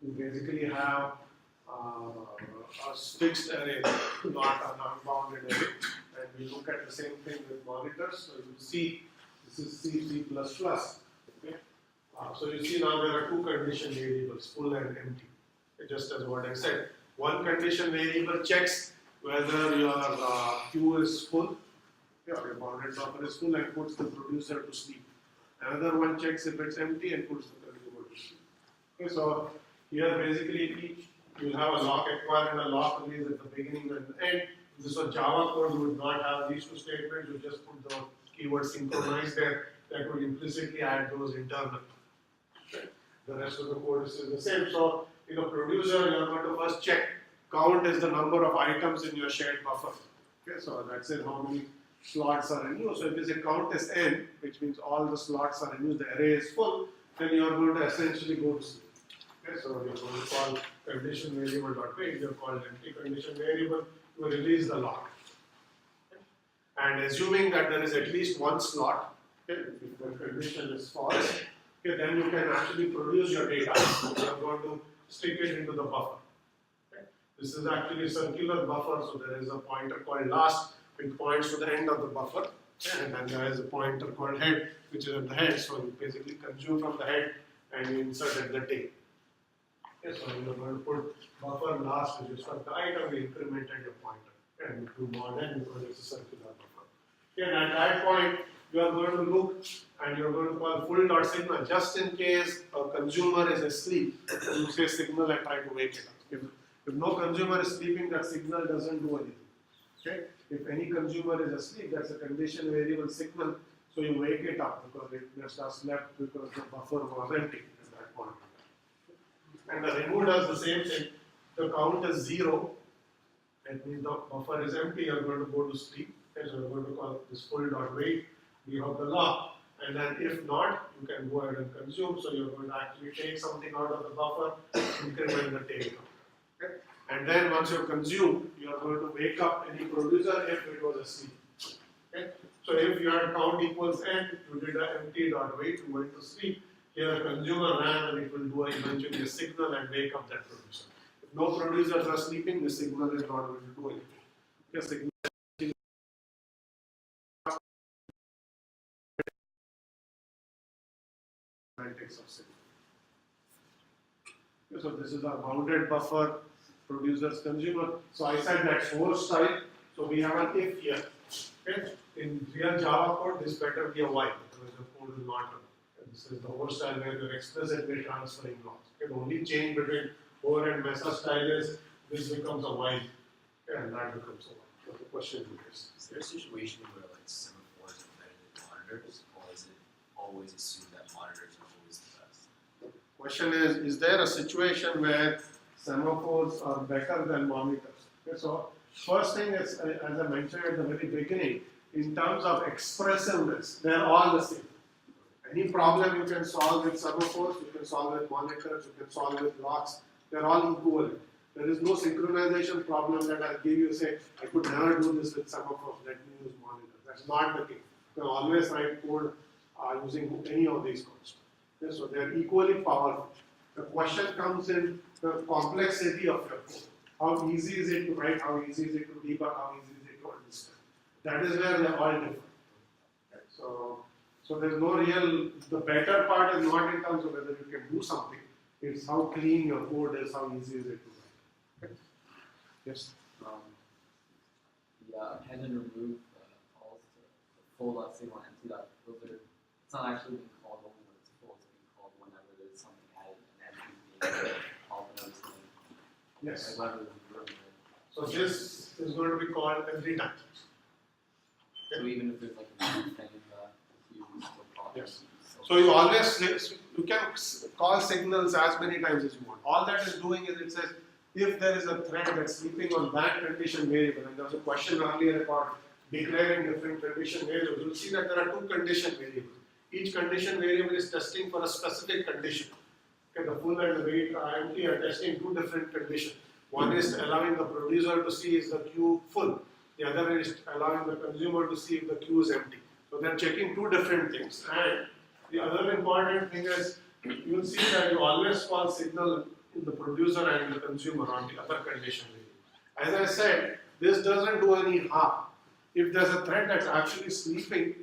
[SPEAKER 1] we basically have a fixed array, not an unbounded array. And we look at the same thing with monitors. So you see, this is C++. Okay? So you see now there are two condition variables, full and empty. Okay, just as what I said. One condition variable checks whether your queue is full, okay, or your bounded buffer is full, and puts the producer to sleep. Another one checks if it's empty and puts the consumer to sleep. Okay, so here basically you'll have a lock acquire and a lock release at the beginning and the end. This was Java code, you would not have these two statements, you just put the keyword synchronize there, that would implicitly add those internal. Okay. The rest of the code is still the same. So in a producer, you are going to first check count is the number of items in your shared buffer. Okay, so that's it, how many slots are in use. So if you say count is n, which means all the slots are in use, the array is full, then you are going to essentially go to sleep. Okay, so you're going to call condition variable.wait, you're called empty condition variable, you release the lock. Okay. And assuming that there is at least one slot, okay, if the condition is false, okay, then you can actually produce your data. You're going to stick it into the buffer. Okay. This is actually a circular buffer, so there is a pointer called last, which points to the end of the buffer. Okay. And then there is a pointer called head, which is at the head, so you basically consume from the head and you insert at the tail. Okay, so you're going to put buffer last, which is for the item, we incremented your pointer. And do more than because it's a circular buffer. Okay, and at that point, you are going to look and you're going to call full.signal just in case a consumer is asleep. You say signal and try to wake it up. If no consumer is sleeping, that signal doesn't do anything. Okay? If any consumer is asleep, that's a condition variable signal, so you wake it up because it must have slept because the buffer was empty at that point. And the remove does the same thing. The count is 0, that means the buffer is empty, you're going to go to sleep. Okay, so you're going to call this full dot wait, we have the law. And then if not, you can go ahead and consume. So you're going to actually take something out of the buffer, increment the tail count. Okay? And then once you consume, you are going to wake up any producer if it was asleep. Okay? So if your count equals n, you did an empty dot wait, you went to sleep. Here consumer ran and it will do eventually a signal and wake up that producer. If no producers are sleeping, the signal is not going to do anything. Okay, signal semantics of signal. Okay, so this is our bounded buffer, producers, consumer. So I said that's Hoare-style. So we have an if here. Okay? In real Java code, this better be a while because the code will not run. This is the Hoare-style where you're explicitly transferring blocks. Okay? The only change between Hoare and Mesa style is this becomes a while, and that becomes a while. So the question is
[SPEAKER 3] there a situation where like semaphores are better than monitors, or is it always assumed that monitors are always the best?
[SPEAKER 1] the question is there a situation where semaphores are better than monitors? Okay, so first thing is, as I mentioned at the very beginning, in terms of expressiveness, they're all the same. Any problem you can solve with semaphores, you can solve with monitors, you can solve with blocks, they're all equivalent. There is no synchronization problem that I'll give you, say, I could never do this with semaphores, let me use monitors. That's not the case. You can always write code using any of these codes. Okay, so they're equally powerful. The question comes in the complexity of your code. How easy is it to write, how easy is it to debug, how easy is it to understand. That is where they're all different. Okay, so there's no real, the better part is not in terms of whether you can do something, it's how clean your code is, how easy is it to write. Okay. Yes?
[SPEAKER 6] Can and remove calls to the full signal empty filter. It's not actually being called only when it's full, it's being called whenever there's something added and empty being called whenever something.
[SPEAKER 1] Yes.
[SPEAKER 6] Like whether there's room there.
[SPEAKER 1] So this is going to be called every time.
[SPEAKER 6] So even if there's like a thing in the queue, you still call it.
[SPEAKER 1] Yes. So you always, you can call signals as many times as you want. All that is doing is it says, if there is a thread that's sleeping on that condition variable, and there was a question earlier about declaring different condition variables, you'll see that there are two condition variables. Each condition variable is testing for a specific condition. Okay, the full and the wait empty are testing two different conditions. One is allowing the producer to see is the queue full. The other is allowing the consumer to see if the queue is empty. So they're checking two different things. And the other important thing is, you'll see that you always call signal in the producer and in the consumer on the other condition variable. As I said, this doesn't do any harm. If there's a thread that's actually sleeping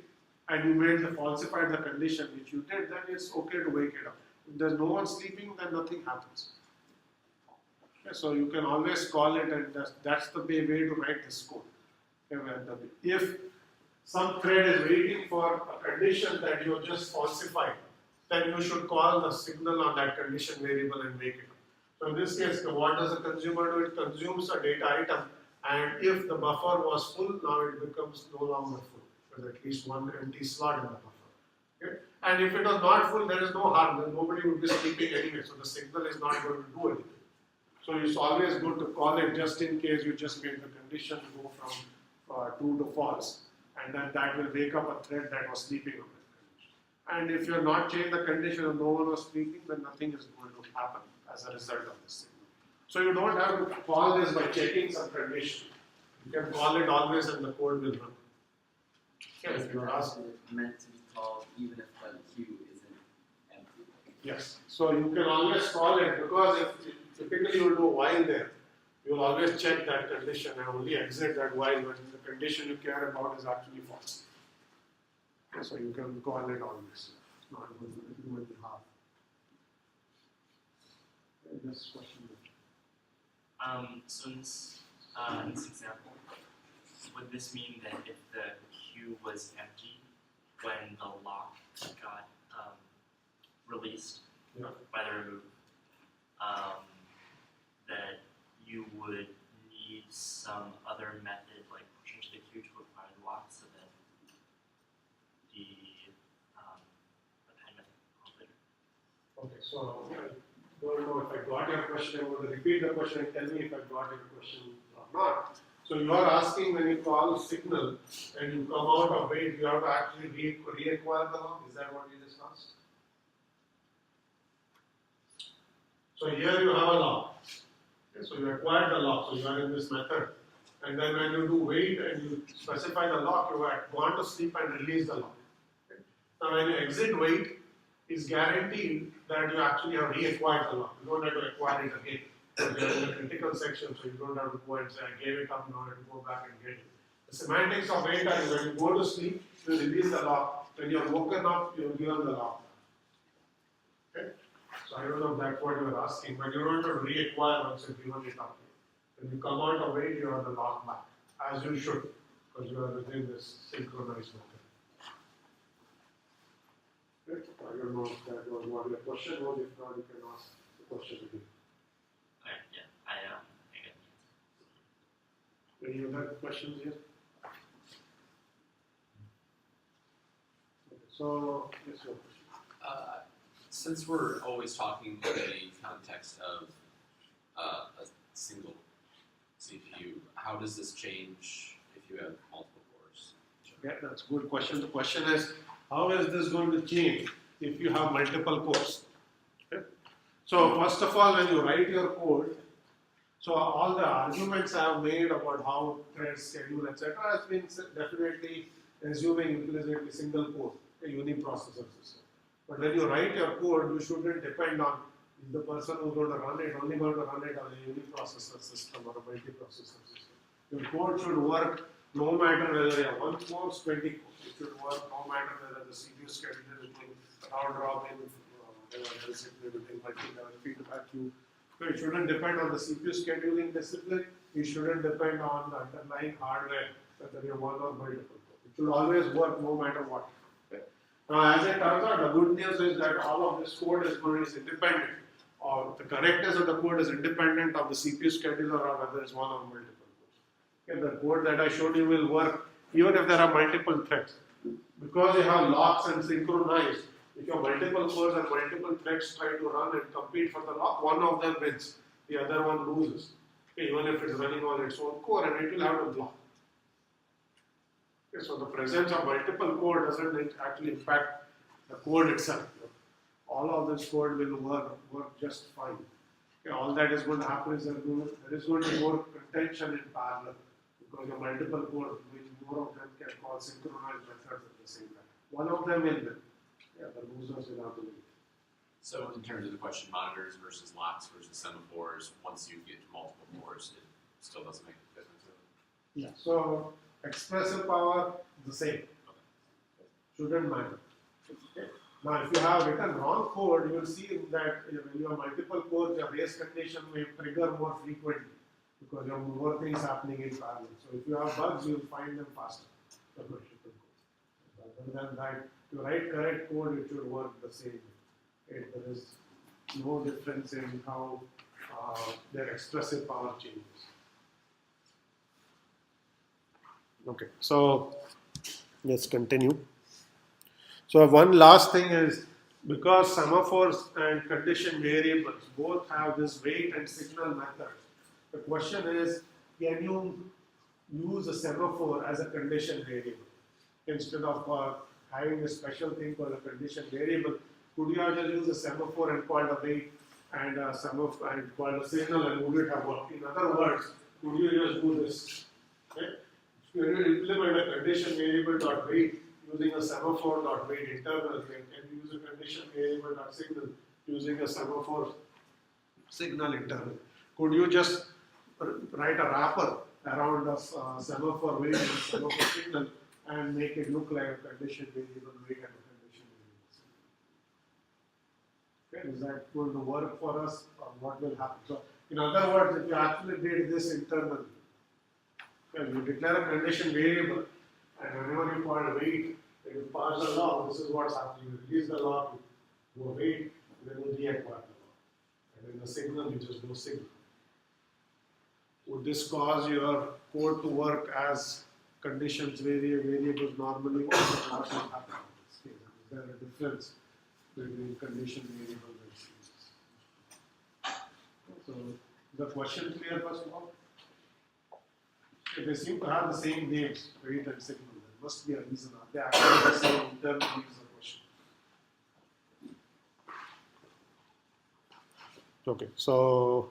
[SPEAKER 1] and you made the falsified the condition which you did, then it's okay to wake it up. If there's no one sleeping, then nothing happens. Okay, so you can always call it, and that's the way to write this code. Okay, if some thread is waiting for a condition that you have just falsified, then you should call the signal on that condition variable and wake it up. So in this case, what does the consumer do? It consumes a data item, and if the buffer was full, now it becomes no longer full. There's at least one empty slot in the buffer. Okay? And if it was not full, there is no harm. Then nobody would be sleeping anyway, so the signal is not going to do anything. So it's always good to call it just in case you just made the condition go from true to false, and then that will wake up a thread that was sleeping on that condition. And if you have not changed the condition and no one was sleeping, then nothing is going to happen as a result of this signal. So you don't have to call this by checking some condition. You can call it always and the code will run. Okay, if you ask.
[SPEAKER 6] It's meant to be called even if the queue isn't empty.
[SPEAKER 1] Yes. So you can always call it, because if typically you will do a while there, you will always check that condition and only exit that while when the condition you care about is actually false. Okay, so you can call it always. It's not going to do any harm. Okay, this question.
[SPEAKER 7] So in this example, would this mean that if the queue was empty when the lock got released by the remove, that you would need some other method like lock so that the append method calls later.
[SPEAKER 1] Okay, so I don't know if I got your question. I'm going to repeat the question and tell me if I got your question or not. So you are asking when you call signal and you come out of wait, you have to actually reacquire the lock. Is that what you just asked? So here you have a lock. Okay, so you acquired the lock, so you are in this method. And then when you do wait and you specify the lock, you have gone to sleep and release the lock. Okay. Now when you exit wait, it's guaranteed that you actually have reacquired the lock. You don't have to acquire it again. So you are in the critical section, so you don't have to go and say, I gave it up, now I have to go back and get it. The semantics of wait are when you go to sleep, you release the lock. When you are woken up, you are given the lock. Okay? So I don't know if that's what you are asking, but you don't have to reacquire once you've given it up. When you come out of wait, you have the lock back, as you should, because you are within this synchronized method. Okay? I don't know if that was what your question was. If not, you can ask the question again.
[SPEAKER 7] Okay, yeah, I got the answer.
[SPEAKER 1] Any other questions here? Okay, so, yes, your question.
[SPEAKER 3] Since we're always talking in the context of a single CPU, how does this change if you have multiple cores?
[SPEAKER 1] Okay, that's a good question. The question is, how is this going to change if you have multiple cores? Okay. So first of all, when you write your code, so all the arguments I have made about how threads schedule, etc., has been definitely assuming implicitly single core, a uniprocessor system. But when you write your code, you shouldn't depend on the person who's going to run it, only going to run it on a uniprocessor system or a multiprocessor system. Your code should work no matter whether you have 1 core, 20 cores. It should work no matter whether the CPU schedule is doing round robin, everything multi-level feedback queue. So it shouldn't depend on the CPU scheduling discipline. It shouldn't depend on the underlying hardware, whether you have 1 or multiple cores. It should always work no matter what. Okay. Now, as it turns out, the good news is that all of this code is independent, or the correctness of the code is independent of the CPU scheduler or whether it's 1 or multiple cores. Okay, the code that I showed you will work even if there are multiple threads. Because you have locks and synchronized, if your multiple cores and multiple threads try to run and compete for the lock, one of them wins, the other one loses. Okay, even if it's running on its own core, and it will have to block. Okay, so the presence of multiple core doesn't actually impact the code itself. All of this code will work just fine. Okay, all that is going to happen is there is going to be more contention in parallel because your multiple cores, more of them can call synchronized methods at the same time. One of them will win. Yeah, the losers will have to win.
[SPEAKER 3] So in terms of the question, monitors versus locks versus semaphores, once you get to multiple cores, it still doesn't make a difference.
[SPEAKER 1] Yeah. So expressive power the same. Shouldn't matter. Okay. Now, if you have written wrong code, you will see that when you have multiple cores, your race condition may trigger more frequently because you have more things happening in parallel. So if you have bugs, you will find them faster. Other than that, if you write correct code, it should work the same way. Okay. There is no difference in how their expressive power changes. Okay, so let's continue. So one last thing is, because semaphores and condition variables both have this wait and signal method, the question is, can you use a semaphore as a condition variable? Instead of having a special thing called a condition variable, could you just use a semaphore and call a wait and a semaphore and call a signal, and would it have worked? In other words, could you just do this? Okay? If you implement a condition variable dot wait using a semaphore dot wait internal, then can you use a condition variable dot signal using a semaphore signal internal? Could you just write a wrapper around a semaphore wait and semaphore signal and make it look like a condition variable wait and a condition variable signal? Okay, is that going to work for us, or what will happen? So, in other words, if you actually did this internally, you declare a condition variable, and whenever you call a wait, you pass the log, this is what's happening. You release the log, you go wait, then you reacquire the log. And then the signal, you just go signal. Would this cause your code to work as conditions variables normally work, but what will happen in this case? Is there a difference between condition variables and CSS? So, the question clear first of all? They seem to have the same names, weight and signal. There must be a reason. Are they actually the same internally is the question. Okay, so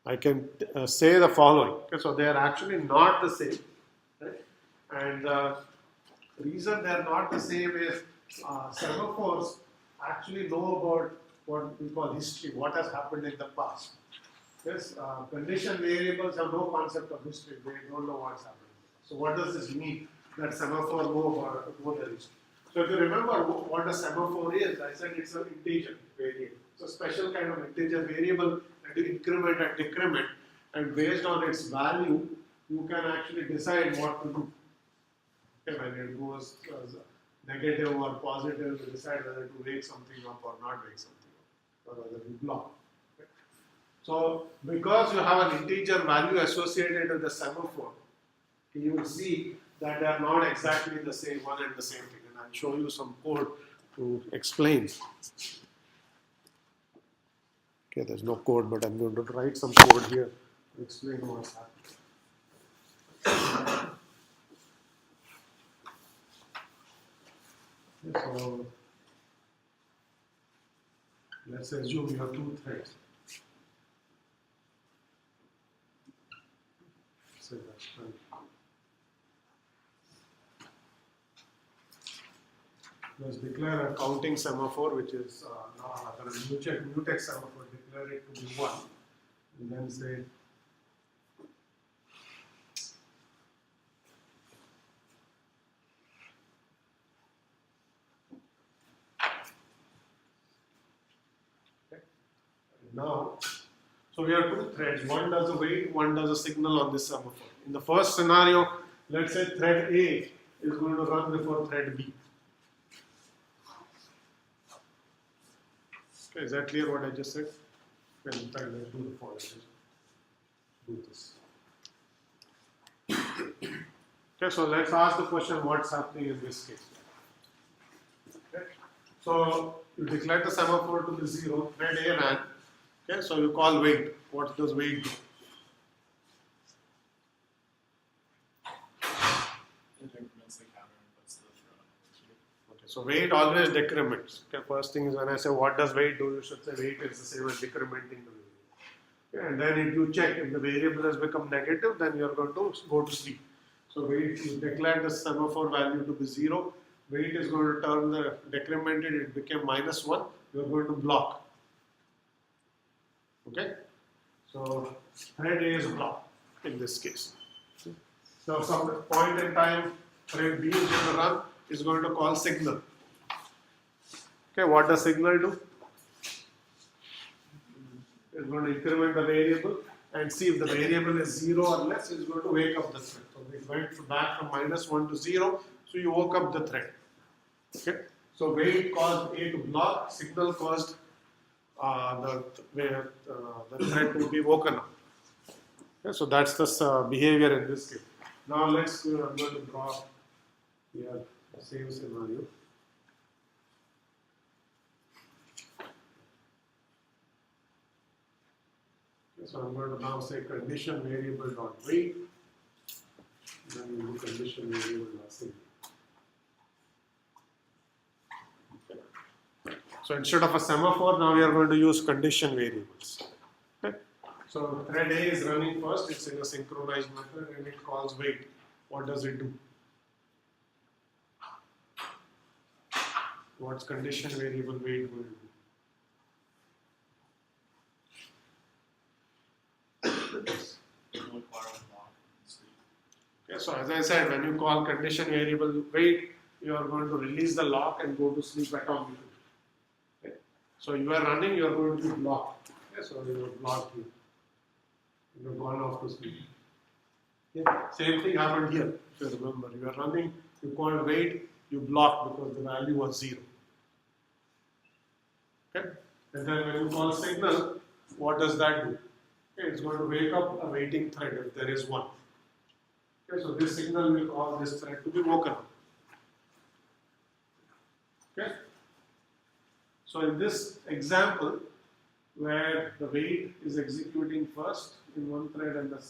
[SPEAKER 1] I can say the following. Okay, so they are actually not the same, right? And the reason they are not the same is semaphores actually know about what we call history, what has happened in the past. Yes, condition variables have no concept of history. They don't know what's happening. So what does this mean? That semaphore know the history. So if you remember what a semaphore is, I said it's an integer variable. It's a special kind of integer variable that you increment and decrement, and based on its value, you can actually decide what to do. Okay, when it goes negative or positive, you decide whether to wake something up or not wake something up, or whether you block. Okay. So because you have an integer value associated with the semaphore, you will see that they are not exactly the same one and the same thing. And I'll show you some code to explain. Okay, there's no code, but I'm going to write some code here to explain what's happening. So let's assume you have two threads. So that's fine. Let's declare a counting semaphore, which is rather a mutex semaphore. Declare it to be 1, and then say okay. Now, so we have two threads. One does a wait, one does a signal on this semaphore. In the first scenario, let's say thread A is going to run before thread B. Okay, is that clear what I just said? Okay, in fact, let's do the following. Do this. Okay, so let's ask the question what's happening in this case. Okay, so you declare the semaphore to be 0, thread A ran. Okay, so you call wait. What does wait do?
[SPEAKER 2] It increments the counter and puts the throw in the queue.
[SPEAKER 1] Okay, so wait always decrements. Okay, first thing is when I say what does wait do, you should say wait is the same as decrementing the variable. Okay, and then if you check if the variable has become negative, then you are going to go to sleep. So wait, you declare the semaphore value to be 0. Wait is going to turn the decremented, it became -1. You are going to block. Okay, so thread A is blocked in this case. So some point in time, thread B is going to run, is going to call signal. Okay, what does signal do? It's going to increment the variable and see if the variable is 0 or less, it's going to wake up the thread. So we went back from -1 to 0, so you woke up the thread. Okay, so wait caused A to block, signal caused the thread to be woken up. Okay, so that's the behavior in this case. Now I'm going to draw here the same scenario. Okay, so I'm going to now say condition variable dot wait. Then we do condition variable dot signal. So instead of a semaphore, now we are going to use condition variables. Okay. So thread A is running first, it's in a synchronized method and it calls wait. What does it do? What's condition variable wait going to do?
[SPEAKER 2] It will require a lock and sleep.
[SPEAKER 1] Okay, so as I said, when you call condition variable wait, you are going to release the lock and go to sleep atomically. Okay. So you are running, you are going to be blocked. Okay, so you are blocked here. You have gone off to sleep. Yeah. Same thing happened here. If you remember, you are running, you called wait, you blocked because the value was 0. Okay? And then when you call signal, what does that do? Okay, it's going to wake up a waiting thread if there is one. Okay, so this signal will cause this thread to be woken up. Okay. So in this example, where the wait is executing first in one thread and the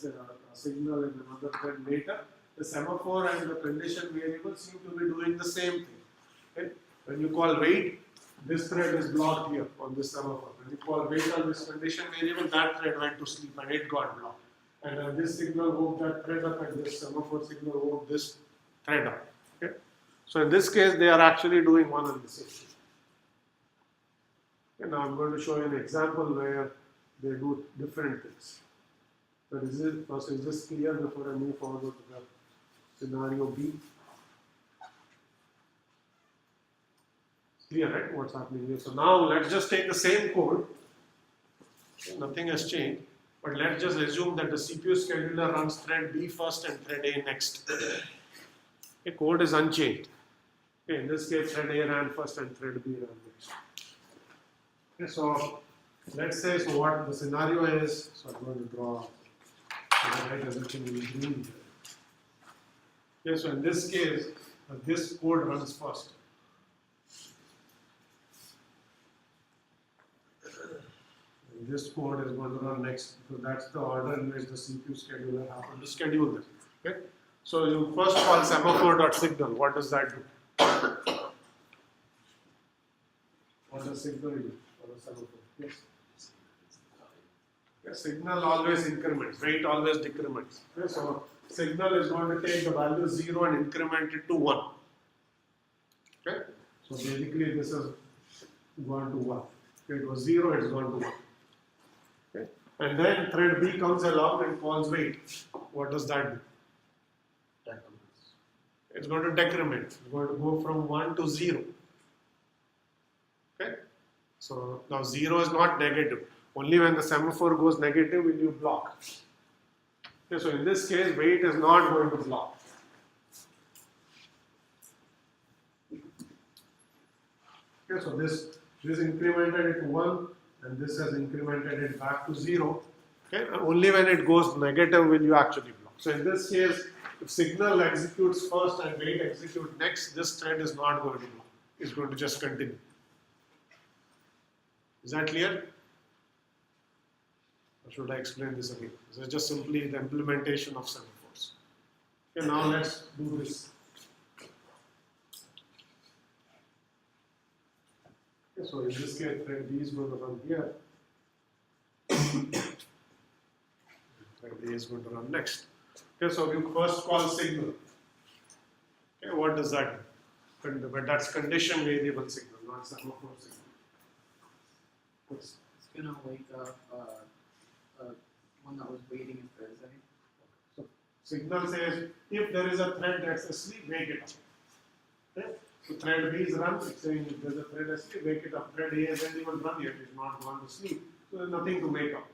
[SPEAKER 1] signal in another thread later, the semaphore and the condition variable seem to be doing the same thing. Okay? When you call wait, this thread is blocked here on this semaphore. When you call wait on this condition variable, that thread went to sleep and it got blocked. And this signal woke that thread up, and this semaphore signal woke this thread up. Okay? So in this case, they are actually doing one and the same thing. Okay, now I'm going to show you an example where they do different things. So is this clear before I move forward to the scenario B? Clear, right? What's happening here? So now let's just take the same code. Okay, nothing has changed. But let's just assume that the CPU scheduler runs thread B first and thread A next. The code is unchanged. Okay, in this case, thread A ran first and thread B ran next. Okay, so let's say, so what the scenario is, so I'm going to draw, so write everything in green here. Okay, so in this case, this code runs first. And this code is going to run next, because that's the order in which the CPU scheduler happens to schedule this. Okay, so you first call semaphore.signal. What does that do? What does signal do? Yes. Yes, signal always increments, wait always decrements. Okay, so signal is going to take the value 0 and increment it to 1. Okay, so basically this is gone to 1. Okay, it was 0, it's gone to 1. Okay, and then thread B comes along and calls wait. What does that do? It's going to decrement. It's going to go from 1 to 0. Okay. So now 0 is not negative. Only when the semaphore goes negative will you block. Okay, so in this case, wait is not going to block. Okay, so this incremented it to 1 and this has incremented it back to 0. Okay, and only when it goes negative will you actually block. So in this case, if signal executes first and wait execute next, this thread is not going to block. It's going to just continue. Is that clear? Or should I explain this again? This is just simply the implementation of semaphores. Okay, now let's do this. Okay, so in this case, thread B is going to run here. Thread A is going to run next. Okay, so you first call signal. Okay, what does that do? But that's condition variable signal, not semaphore signal.
[SPEAKER 6] It's gonna wake up one that was waiting if there's any.
[SPEAKER 1] So signal says if there is a thread that's asleep, wake it up. Okay? So thread B is run, it's saying if there's a thread asleep, wake it up. Thread A hasn't even run yet, it's not gone to sleep. So there's nothing to wake up.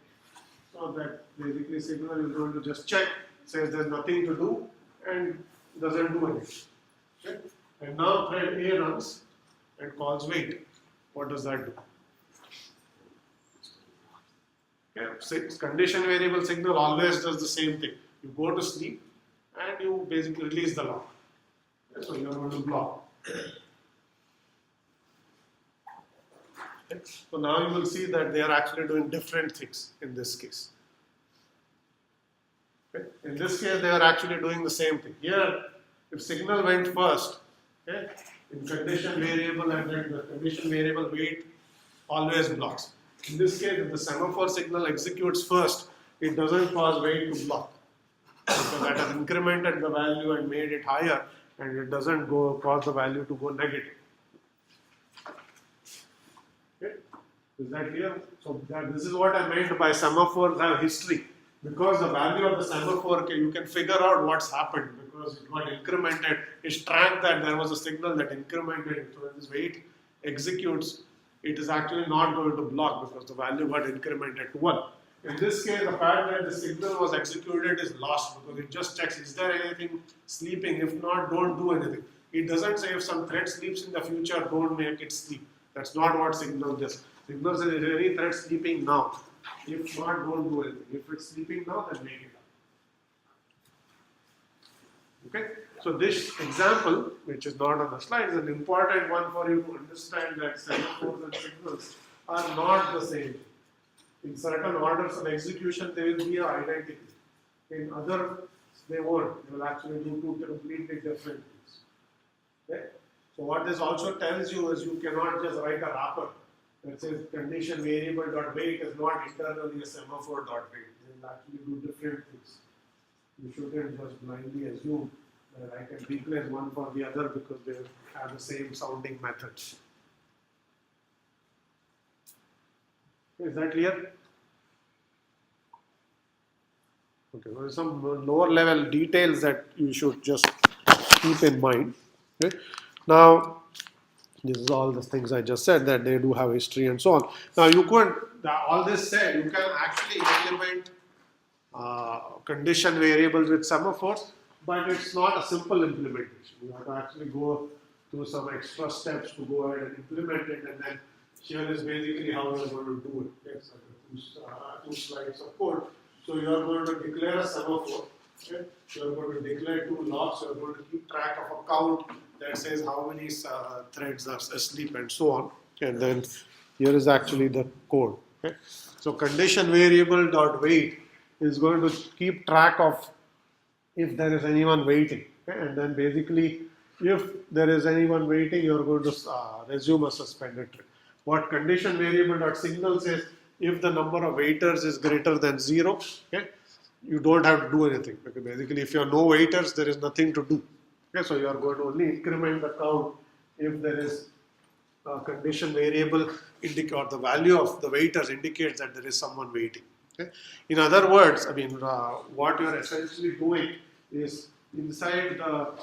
[SPEAKER 1] So that basically signal is going to just check, says there's nothing to do and doesn't do anything. Okay? And now thread A runs and calls wait. What does that do? Okay, condition variable signal always does the same thing. You go to sleep and you basically release the lock. Okay, so you are going to block. Okay, so now you will see that they are actually doing different things in this case. Okay, in this case, they are actually doing the same thing. Here, if signal went first, okay, in condition variable and then the condition variable wait always blocks. In this case, if the semaphore signal executes first, it doesn't cause wait to block. Because that has incremented the value and made it higher, and it doesn't cause the value to go negative. Okay? Is that clear? So this is what I meant by semaphores have history. Because the value of the semaphore, you can figure out what's happened because it got incremented. It's tracked that there was a signal that incremented. So when this wait executes, it is actually not going to block because the value got incremented to 1. In this case, the fact that the signal was executed is lost because it just checks, is there anything sleeping? If not, don't do anything. It doesn't say if some thread sleeps in the future, don't make it sleep. That's not what signal does. Signal says, is there any thread sleeping now? If not, don't do anything. If it's sleeping now, then make it Okay, so this example, which is not on the slide, is an important one for you to understand that semaphores and signals are not the same. In certain orders of execution, they will be identical. In other, they won't. They will actually do two completely different things. Okay? So what this also tells you is you cannot just write a wrapper that says condition variable dot weight is not internally a semaphore dot weight. They will actually do different things. You shouldn't just blindly assume that I can replace one for the other because they have the same sounding methods. Is that clear? Okay, there are some lower level details that you should just keep in mind. Okay? Now, this is all the things I just said, that they do have history and so on. Now, you could, all this said, you can actually implement condition variables with semaphores, but it's not a simple implementation. You have to actually go through some extra steps to go ahead and implement it, and then here is basically how you're going to do it. Yes, two slides of code. So you are going to declare a semaphore. Okay? You are going to declare two locks. You are going to keep track of a count that says how many threads are asleep and so on. And then here is actually the code. Okay? So condition variable dot wait is going to keep track of if there is anyone waiting. Okay? And then basically, if there is anyone waiting, you are going to resume a suspended thread. What condition variable dot signal says, if the number of waiters is greater than 0, okay, you don't have to do anything. Because basically, if you have no waiters, there is nothing to do. Okay, so you are going to only increment the count if there is a condition variable or the value of the waiters indicates that there is someone waiting. Okay? In other words, I mean, what you are essentially doing is inside the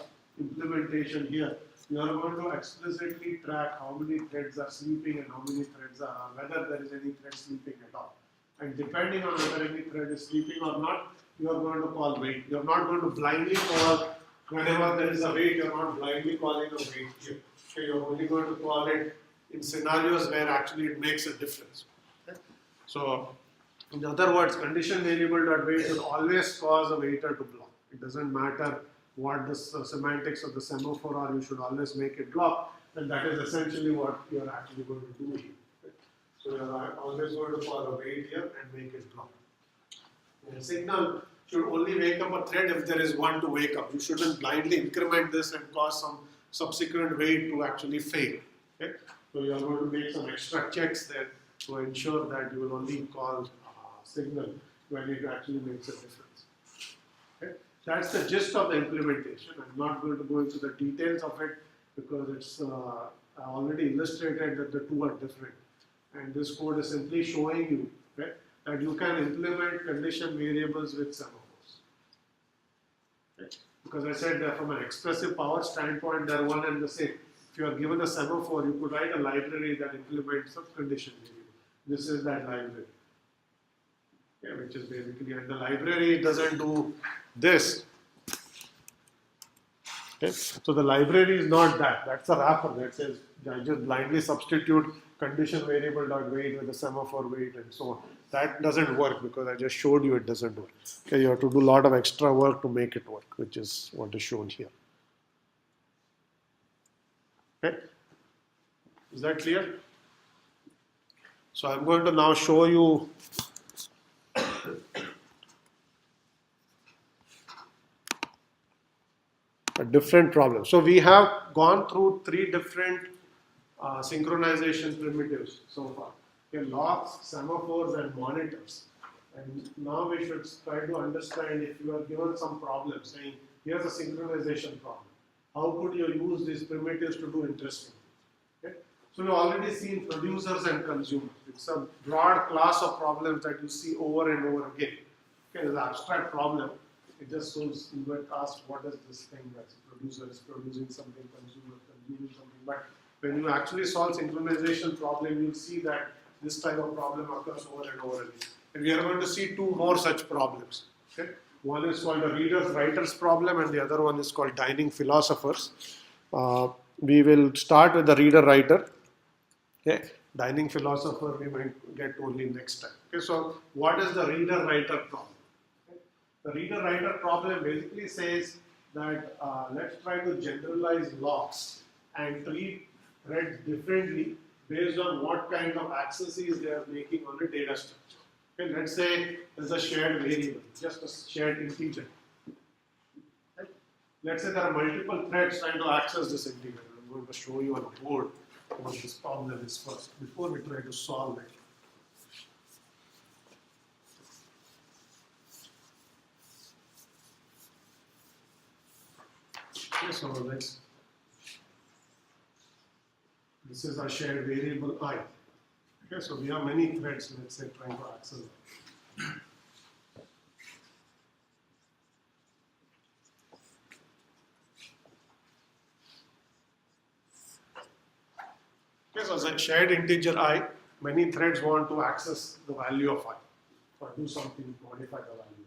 [SPEAKER 1] implementation here, you are going to explicitly track how many threads are sleeping and how many threads are, whether there is any thread sleeping at all. And depending on whether any thread is sleeping or not, you are going to call wait. You are not going to blindly call whenever there is a wait. You are not blindly calling a wait here. Okay, you are only going to call it in scenarios where actually it makes a difference. Okay? So, in other words, condition variable dot wait will always cause a waiter to block. It doesn't matter what the semantics of the semaphore are, you should always make it block, and that is essentially what you are actually going to do here. Okay? So you are always going to call a wait here and make it block. And a signal should only wake up a thread if there is one to wake up. You shouldn't blindly increment this and cause some subsequent wait to actually fail. Okay? So you are going to make some extra checks there to ensure that you will only call signal when it actually makes a difference. Okay? That's the gist of the implementation. I'm not going to go into the details of it because it's I already illustrated that the two are different. And this code is simply showing you, okay, that you can implement condition variables with semaphores. Okay? Because I said that from an expressive power standpoint, they're one and the same. If you are given a semaphore, you could write a library that implements a condition variable. This is that library. Okay, which is basically, and the library doesn't do this. Okay, so the library is not that. That's a wrapper that says I just blindly substitute condition variable dot wait with a semaphore wait and so on. That doesn't work because I just showed you it doesn't work. Okay, you have to do a lot of extra work to make it work, which is what is shown here. Okay, is that clear? So I'm going to now show you a different problem. So we have gone through 3 different synchronization primitives so far. Okay, locks, semaphores, and monitors. And now we should try to understand if you are given some problem saying, here's a synchronization problem. How could you use these primitives to do interesting things? Okay? So we've already seen producers and consumers. It's a broad class of problems that you see over and over again. Okay, it's an abstract problem. It just shows you get asked what is this thing that's producer is producing something, consumer consuming something. But when you actually solve synchronization problem, you'll see that this type of problem occurs over and over again. And we are going to see 2 more such problems. Okay? One is called the readers-writers problem and the other one is called dining philosophers. We will start with the reader-writer. Okay? Dining philosopher we might get only next time. Okay? So what is the reader-writer problem? Okay? The reader-writer problem basically says that let's try to generalize locks and treat threads differently based on what kind of accesses they are making on the data structure. Okay, let's say there's a shared variable, just a shared integer. Right? Let's say there are multiple threads trying to access this integer. I'm going to show you on a board what this problem is first before we try to solve it. Okay, so this is our shared variable I. Okay, so we have many threads, let's say, trying to access it. Okay, so as a shared integer I, many threads want to access the value of I or do something to modify the value.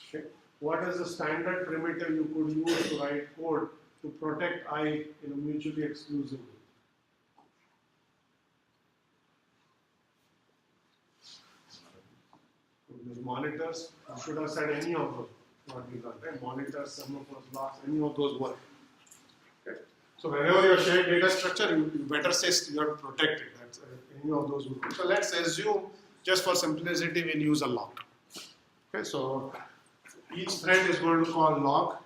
[SPEAKER 1] Okay. What is the standard primitive you could use to write code to protect I in a mutually exclusive way? The monitors, you should have said any of those, what we got, right? Monitors, Semaphor blocks, any of those work. Okay. So whenever you share data structure, you better say you have to protect it. That's, any of those would work. So let's assume, just for simplicity, we'll use a lock. Okay, so each thread is going to call lock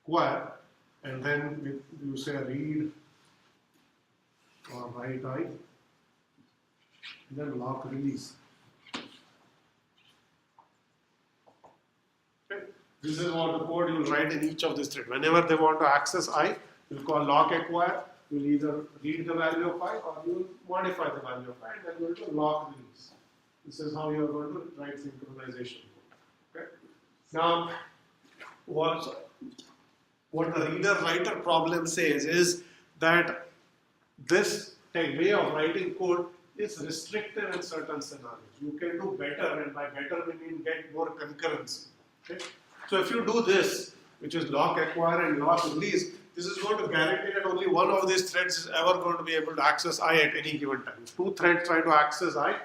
[SPEAKER 1] quire, and then you say read or write I, and then lock release. Okay. This is what the code you will write in each of these threads. Whenever they want to access I, you'll call lock acquire, you'll either read the value of I or you'll modify the value of I, and then you'll do lock release. This is how you are going to write synchronization. Okay. Now, what the reader-writer problem says is that this way of writing code is restrictive in certain scenarios. You can do better, and by better we mean get more concurrency. Okay? So if you do this, which is lock acquire and lock release, this is going to guarantee that only one of these threads is ever going to be able to access I at any given time. If two threads try to access I,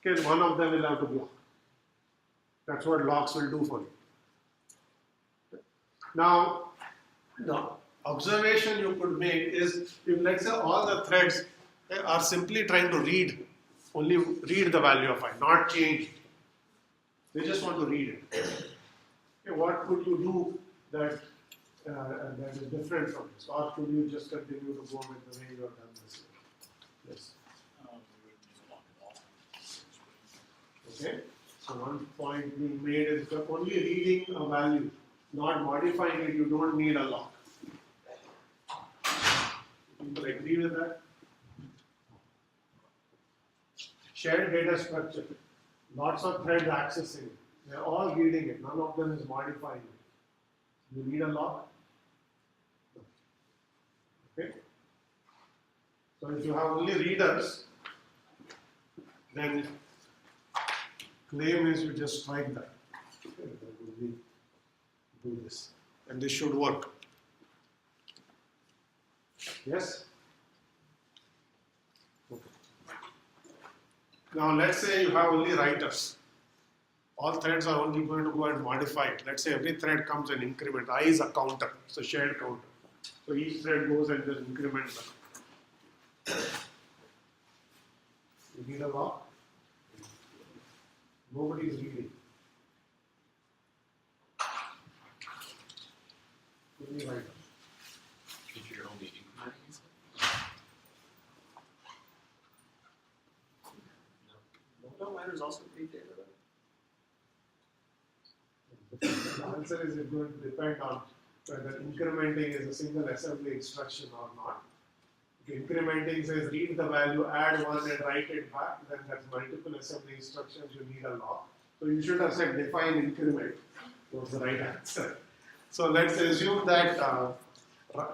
[SPEAKER 1] okay, one of them will have to block. That's what locks will do for you. Okay. Now, the observation you could make is if, let's say, all the threads are simply trying to only read the value of I, not change it. They just want to read it. Okay, what could you do that is different from this? Or should you just continue to go with the way you have done this? Yes. Okay. So one point being made is that only reading a value, not modifying it, you don't need a lock. People agree with that? Shared data structure, lots of threads accessing it. They're all reading it, none of them is modifying it. You need a lock? Okay? So if you have only readers, then claim is you just strike that. Okay, that will be, do this. And this should work. Yes? Okay. Now let's say you have only writers. All threads are only going to go and modify it. Let's say every thread comes an increment. I is a counter. It's a shared counter. So each thread goes and just increments them. You need a lock? Nobody is reading. Only writers.
[SPEAKER 3] If you're only incrementing it?
[SPEAKER 5] Don't writers also read data though?
[SPEAKER 1] The answer is it's going to depend on whether incrementing is a single assembly instruction or not. If incrementing says read the value, add one and write it back, then that's multiple assembly instructions, you need a lock. So you should have said define increment was the right answer. So let's assume that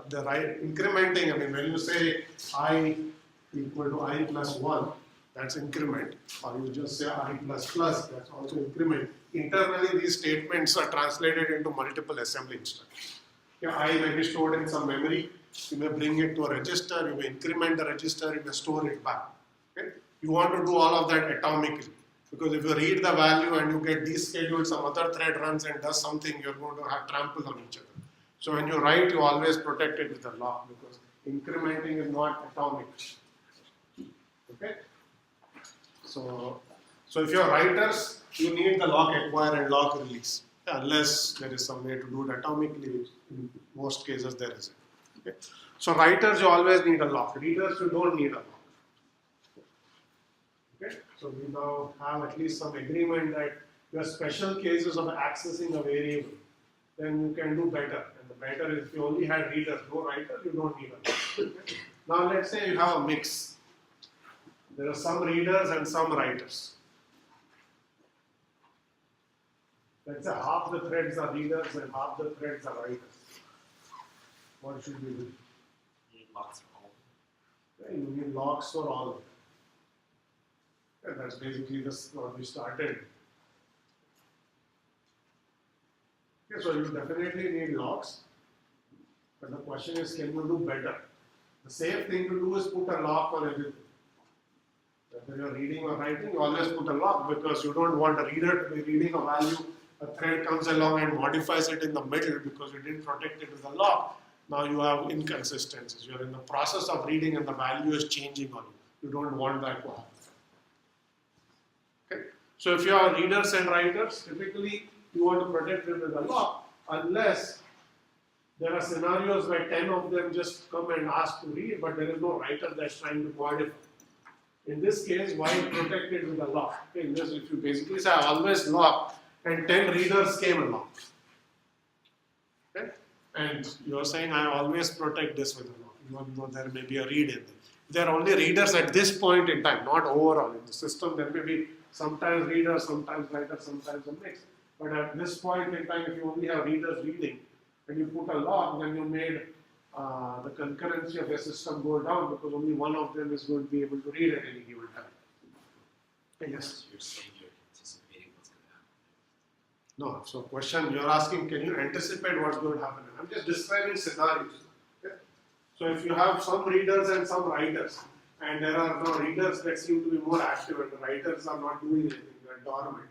[SPEAKER 1] the right incrementing, I mean when you say I equal to I plus 1, that's increment, or you just say I plus plus, that's also increment. Internally, these statements are translated into multiple assembly instructions. Yeah, I may be stored in some memory, you may bring it to a register, you may increment the register, you may store it back. Okay? You want to do all of that atomically. Because if you read the value and you get descheduled, some other thread runs and does something, you're going to have trample on each other. So when you write, you always protect it with a lock because incrementing is not atomic. Okay? So if you're writers, you need the lock acquire and lock release. Unless there is some way to do it atomically, in most cases there isn't. Okay? So writers, you always need a lock. Readers, you don't need a lock. Okay? So we now have at least some agreement that your special cases of accessing a variable, then you can do better. And the better is if you only had readers, no writers, you don't need a lock. Okay? Now let's say you have a mix. There are some readers and some writers. Let's say half the threads are readers and half the threads are writers. What should we do?
[SPEAKER 7] You need locks for all of them.
[SPEAKER 1] Okay, you need locks for all of them. And that's basically what we started. Okay, so you definitely need locks. But the question is, can you do better? The safe thing to do is put a lock on everything. Whether you're reading or writing, you always put a lock because you don't want a reader to be reading a value. A thread comes along and modifies it in the middle because you didn't protect it with a lock. Now you have inconsistencies. You're in the process of reading and the value is changing on you. You don't want that to happen. Okay? So if you are readers and writers, typically you want to protect it with a lock unless there are scenarios where 10 of them just come and ask to read, but there is no writer that's trying to modify. In this case, why protect it with a lock? In this, if you basically say, I always lock, and 10 readers came along. Okay? And you're saying, I always protect this with a lock, even though there may be a read in there. There are only readers at this point in time, not overall. In the system, there may be sometimes readers, sometimes writers, sometimes a mix. But at this point in time, if you only have readers reading, and you put a lock, then you made the concurrency of your system go down because only one of them is going to be able to read at any given time. Okay, yes?
[SPEAKER 3] You're saying you're anticipating what's going to happen.
[SPEAKER 1] No, so question you're asking, can you anticipate what's going to happen? I'm just describing scenarios. Okay? So if you have some readers and some writers, and there are no readers that seem to be more active and the writers are not doing anything, they're dormant,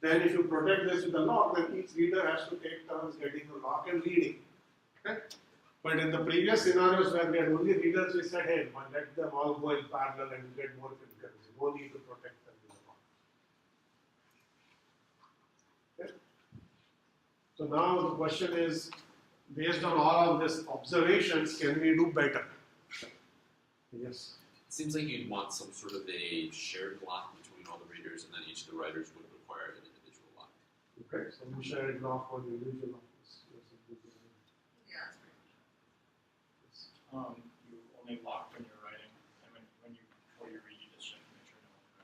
[SPEAKER 1] then if you protect this with a lock, then each reader has to take turns getting the lock and reading. Okay? But in the previous scenarios where we had only readers, we said, hey, let them all go in parallel and you get more concurrency. No need to protect them with a lock. Okay? So now the question is, based on all of these observations, can we do better? Yes.
[SPEAKER 3] It seems like you'd want some sort of a shared lock between all the readers, and then each of the writers would require an individual lock.
[SPEAKER 1] Okay, so we shared lock on the individual lock.
[SPEAKER 4] Yeah, that's pretty
[SPEAKER 2] You only lock when you're writing, and before you read, you just check to make sure no one's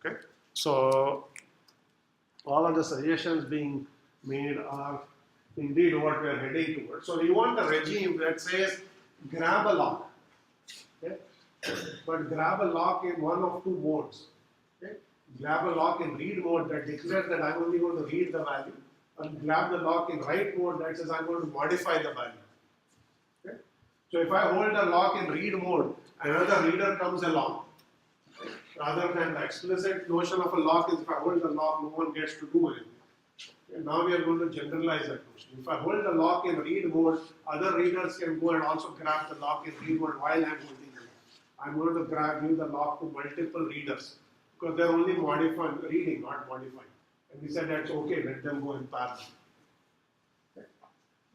[SPEAKER 2] writing.
[SPEAKER 1] Okay, so all of the suggestions being made are indeed what we are heading towards. So we want a regime that says grab a lock, okay? But grab a lock in one of two modes. Okay? Grab a lock in read mode that declares that I'm only going to read the value, and grab the lock in write mode that says I'm going to modify the value. Okay? So if I hold a lock in read mode, another reader comes along. Rather than the explicit notion of a lock is if I hold the lock, no one gets to do anything. And now we are going to generalize that notion. If I hold the lock in read mode, other readers can go and also grab the lock in read mode while I'm holding the lock. I'm going to give the lock to multiple readers because they're only modifying, reading, not modifying. And we said that's okay, let them go in parallel. Okay.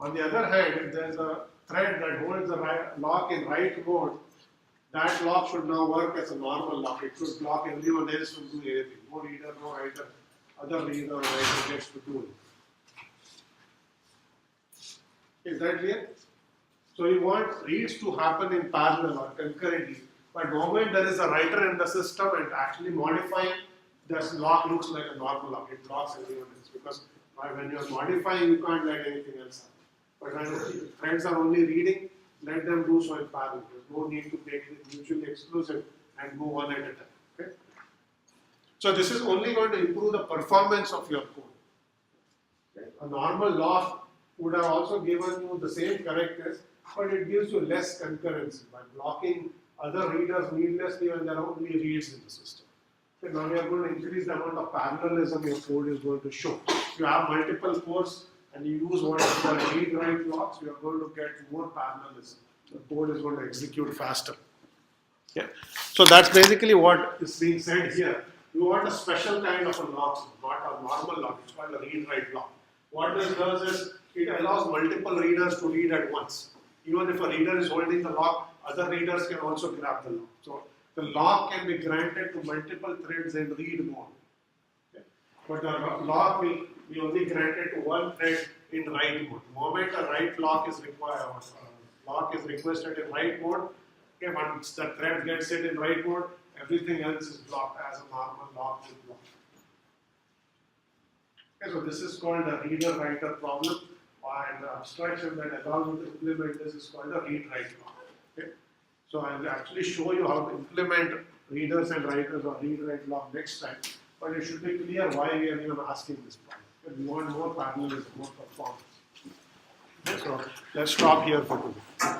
[SPEAKER 1] On the other hand, if there's a thread that holds the lock in write mode, that lock should now work as a normal lock. It should lock everyone else from doing anything. No reader, no writer, other reader or writer gets to do it. Is that clear? So we want reads to happen in parallel or concurrently. But the moment there is a writer in the system and actually modifying, this lock looks like a normal lock. It blocks everyone else because when you are modifying, you can't let anything else happen. But when threads are only reading, let them do so in parallel. There's no need to make it mutually exclusive and go one at a time. Okay? So this is only going to improve the performance of your code. Okay? A normal lock would have also given you the same correctness, but it gives you less concurrency by blocking other readers needlessly when there are only reads in the system. Okay, now we are going to increase the amount of parallelism your code is going to show. If you have multiple cores and you use what is called read-write locks, you are going to get more parallelism. The code is going to execute faster. Yeah. So that's basically what is being said here. You want a special kind of a lock, not a normal lock. It's called a read-write lock. What this does is it allows multiple readers to read at once. Even if a reader is holding the lock, other readers can also grab the lock. So the lock can be granted to multiple threads in read mode. Okay. But the lock will be only granted to one thread in write mode. The moment a write lock is required, lock is requested in write mode, okay, once the thread gets it in write mode, everything else is blocked as a normal lock is blocked. Okay, so this is called a reader-writer problem, and the abstraction that allows you to implement this is called a read-write lock. Okay? So I will actually show you how to implement readers and writers or read-write lock next time, but it should be clear why we are even asking this problem. Okay? We want more parallelism, more performance. Okay, so let's stop here for today.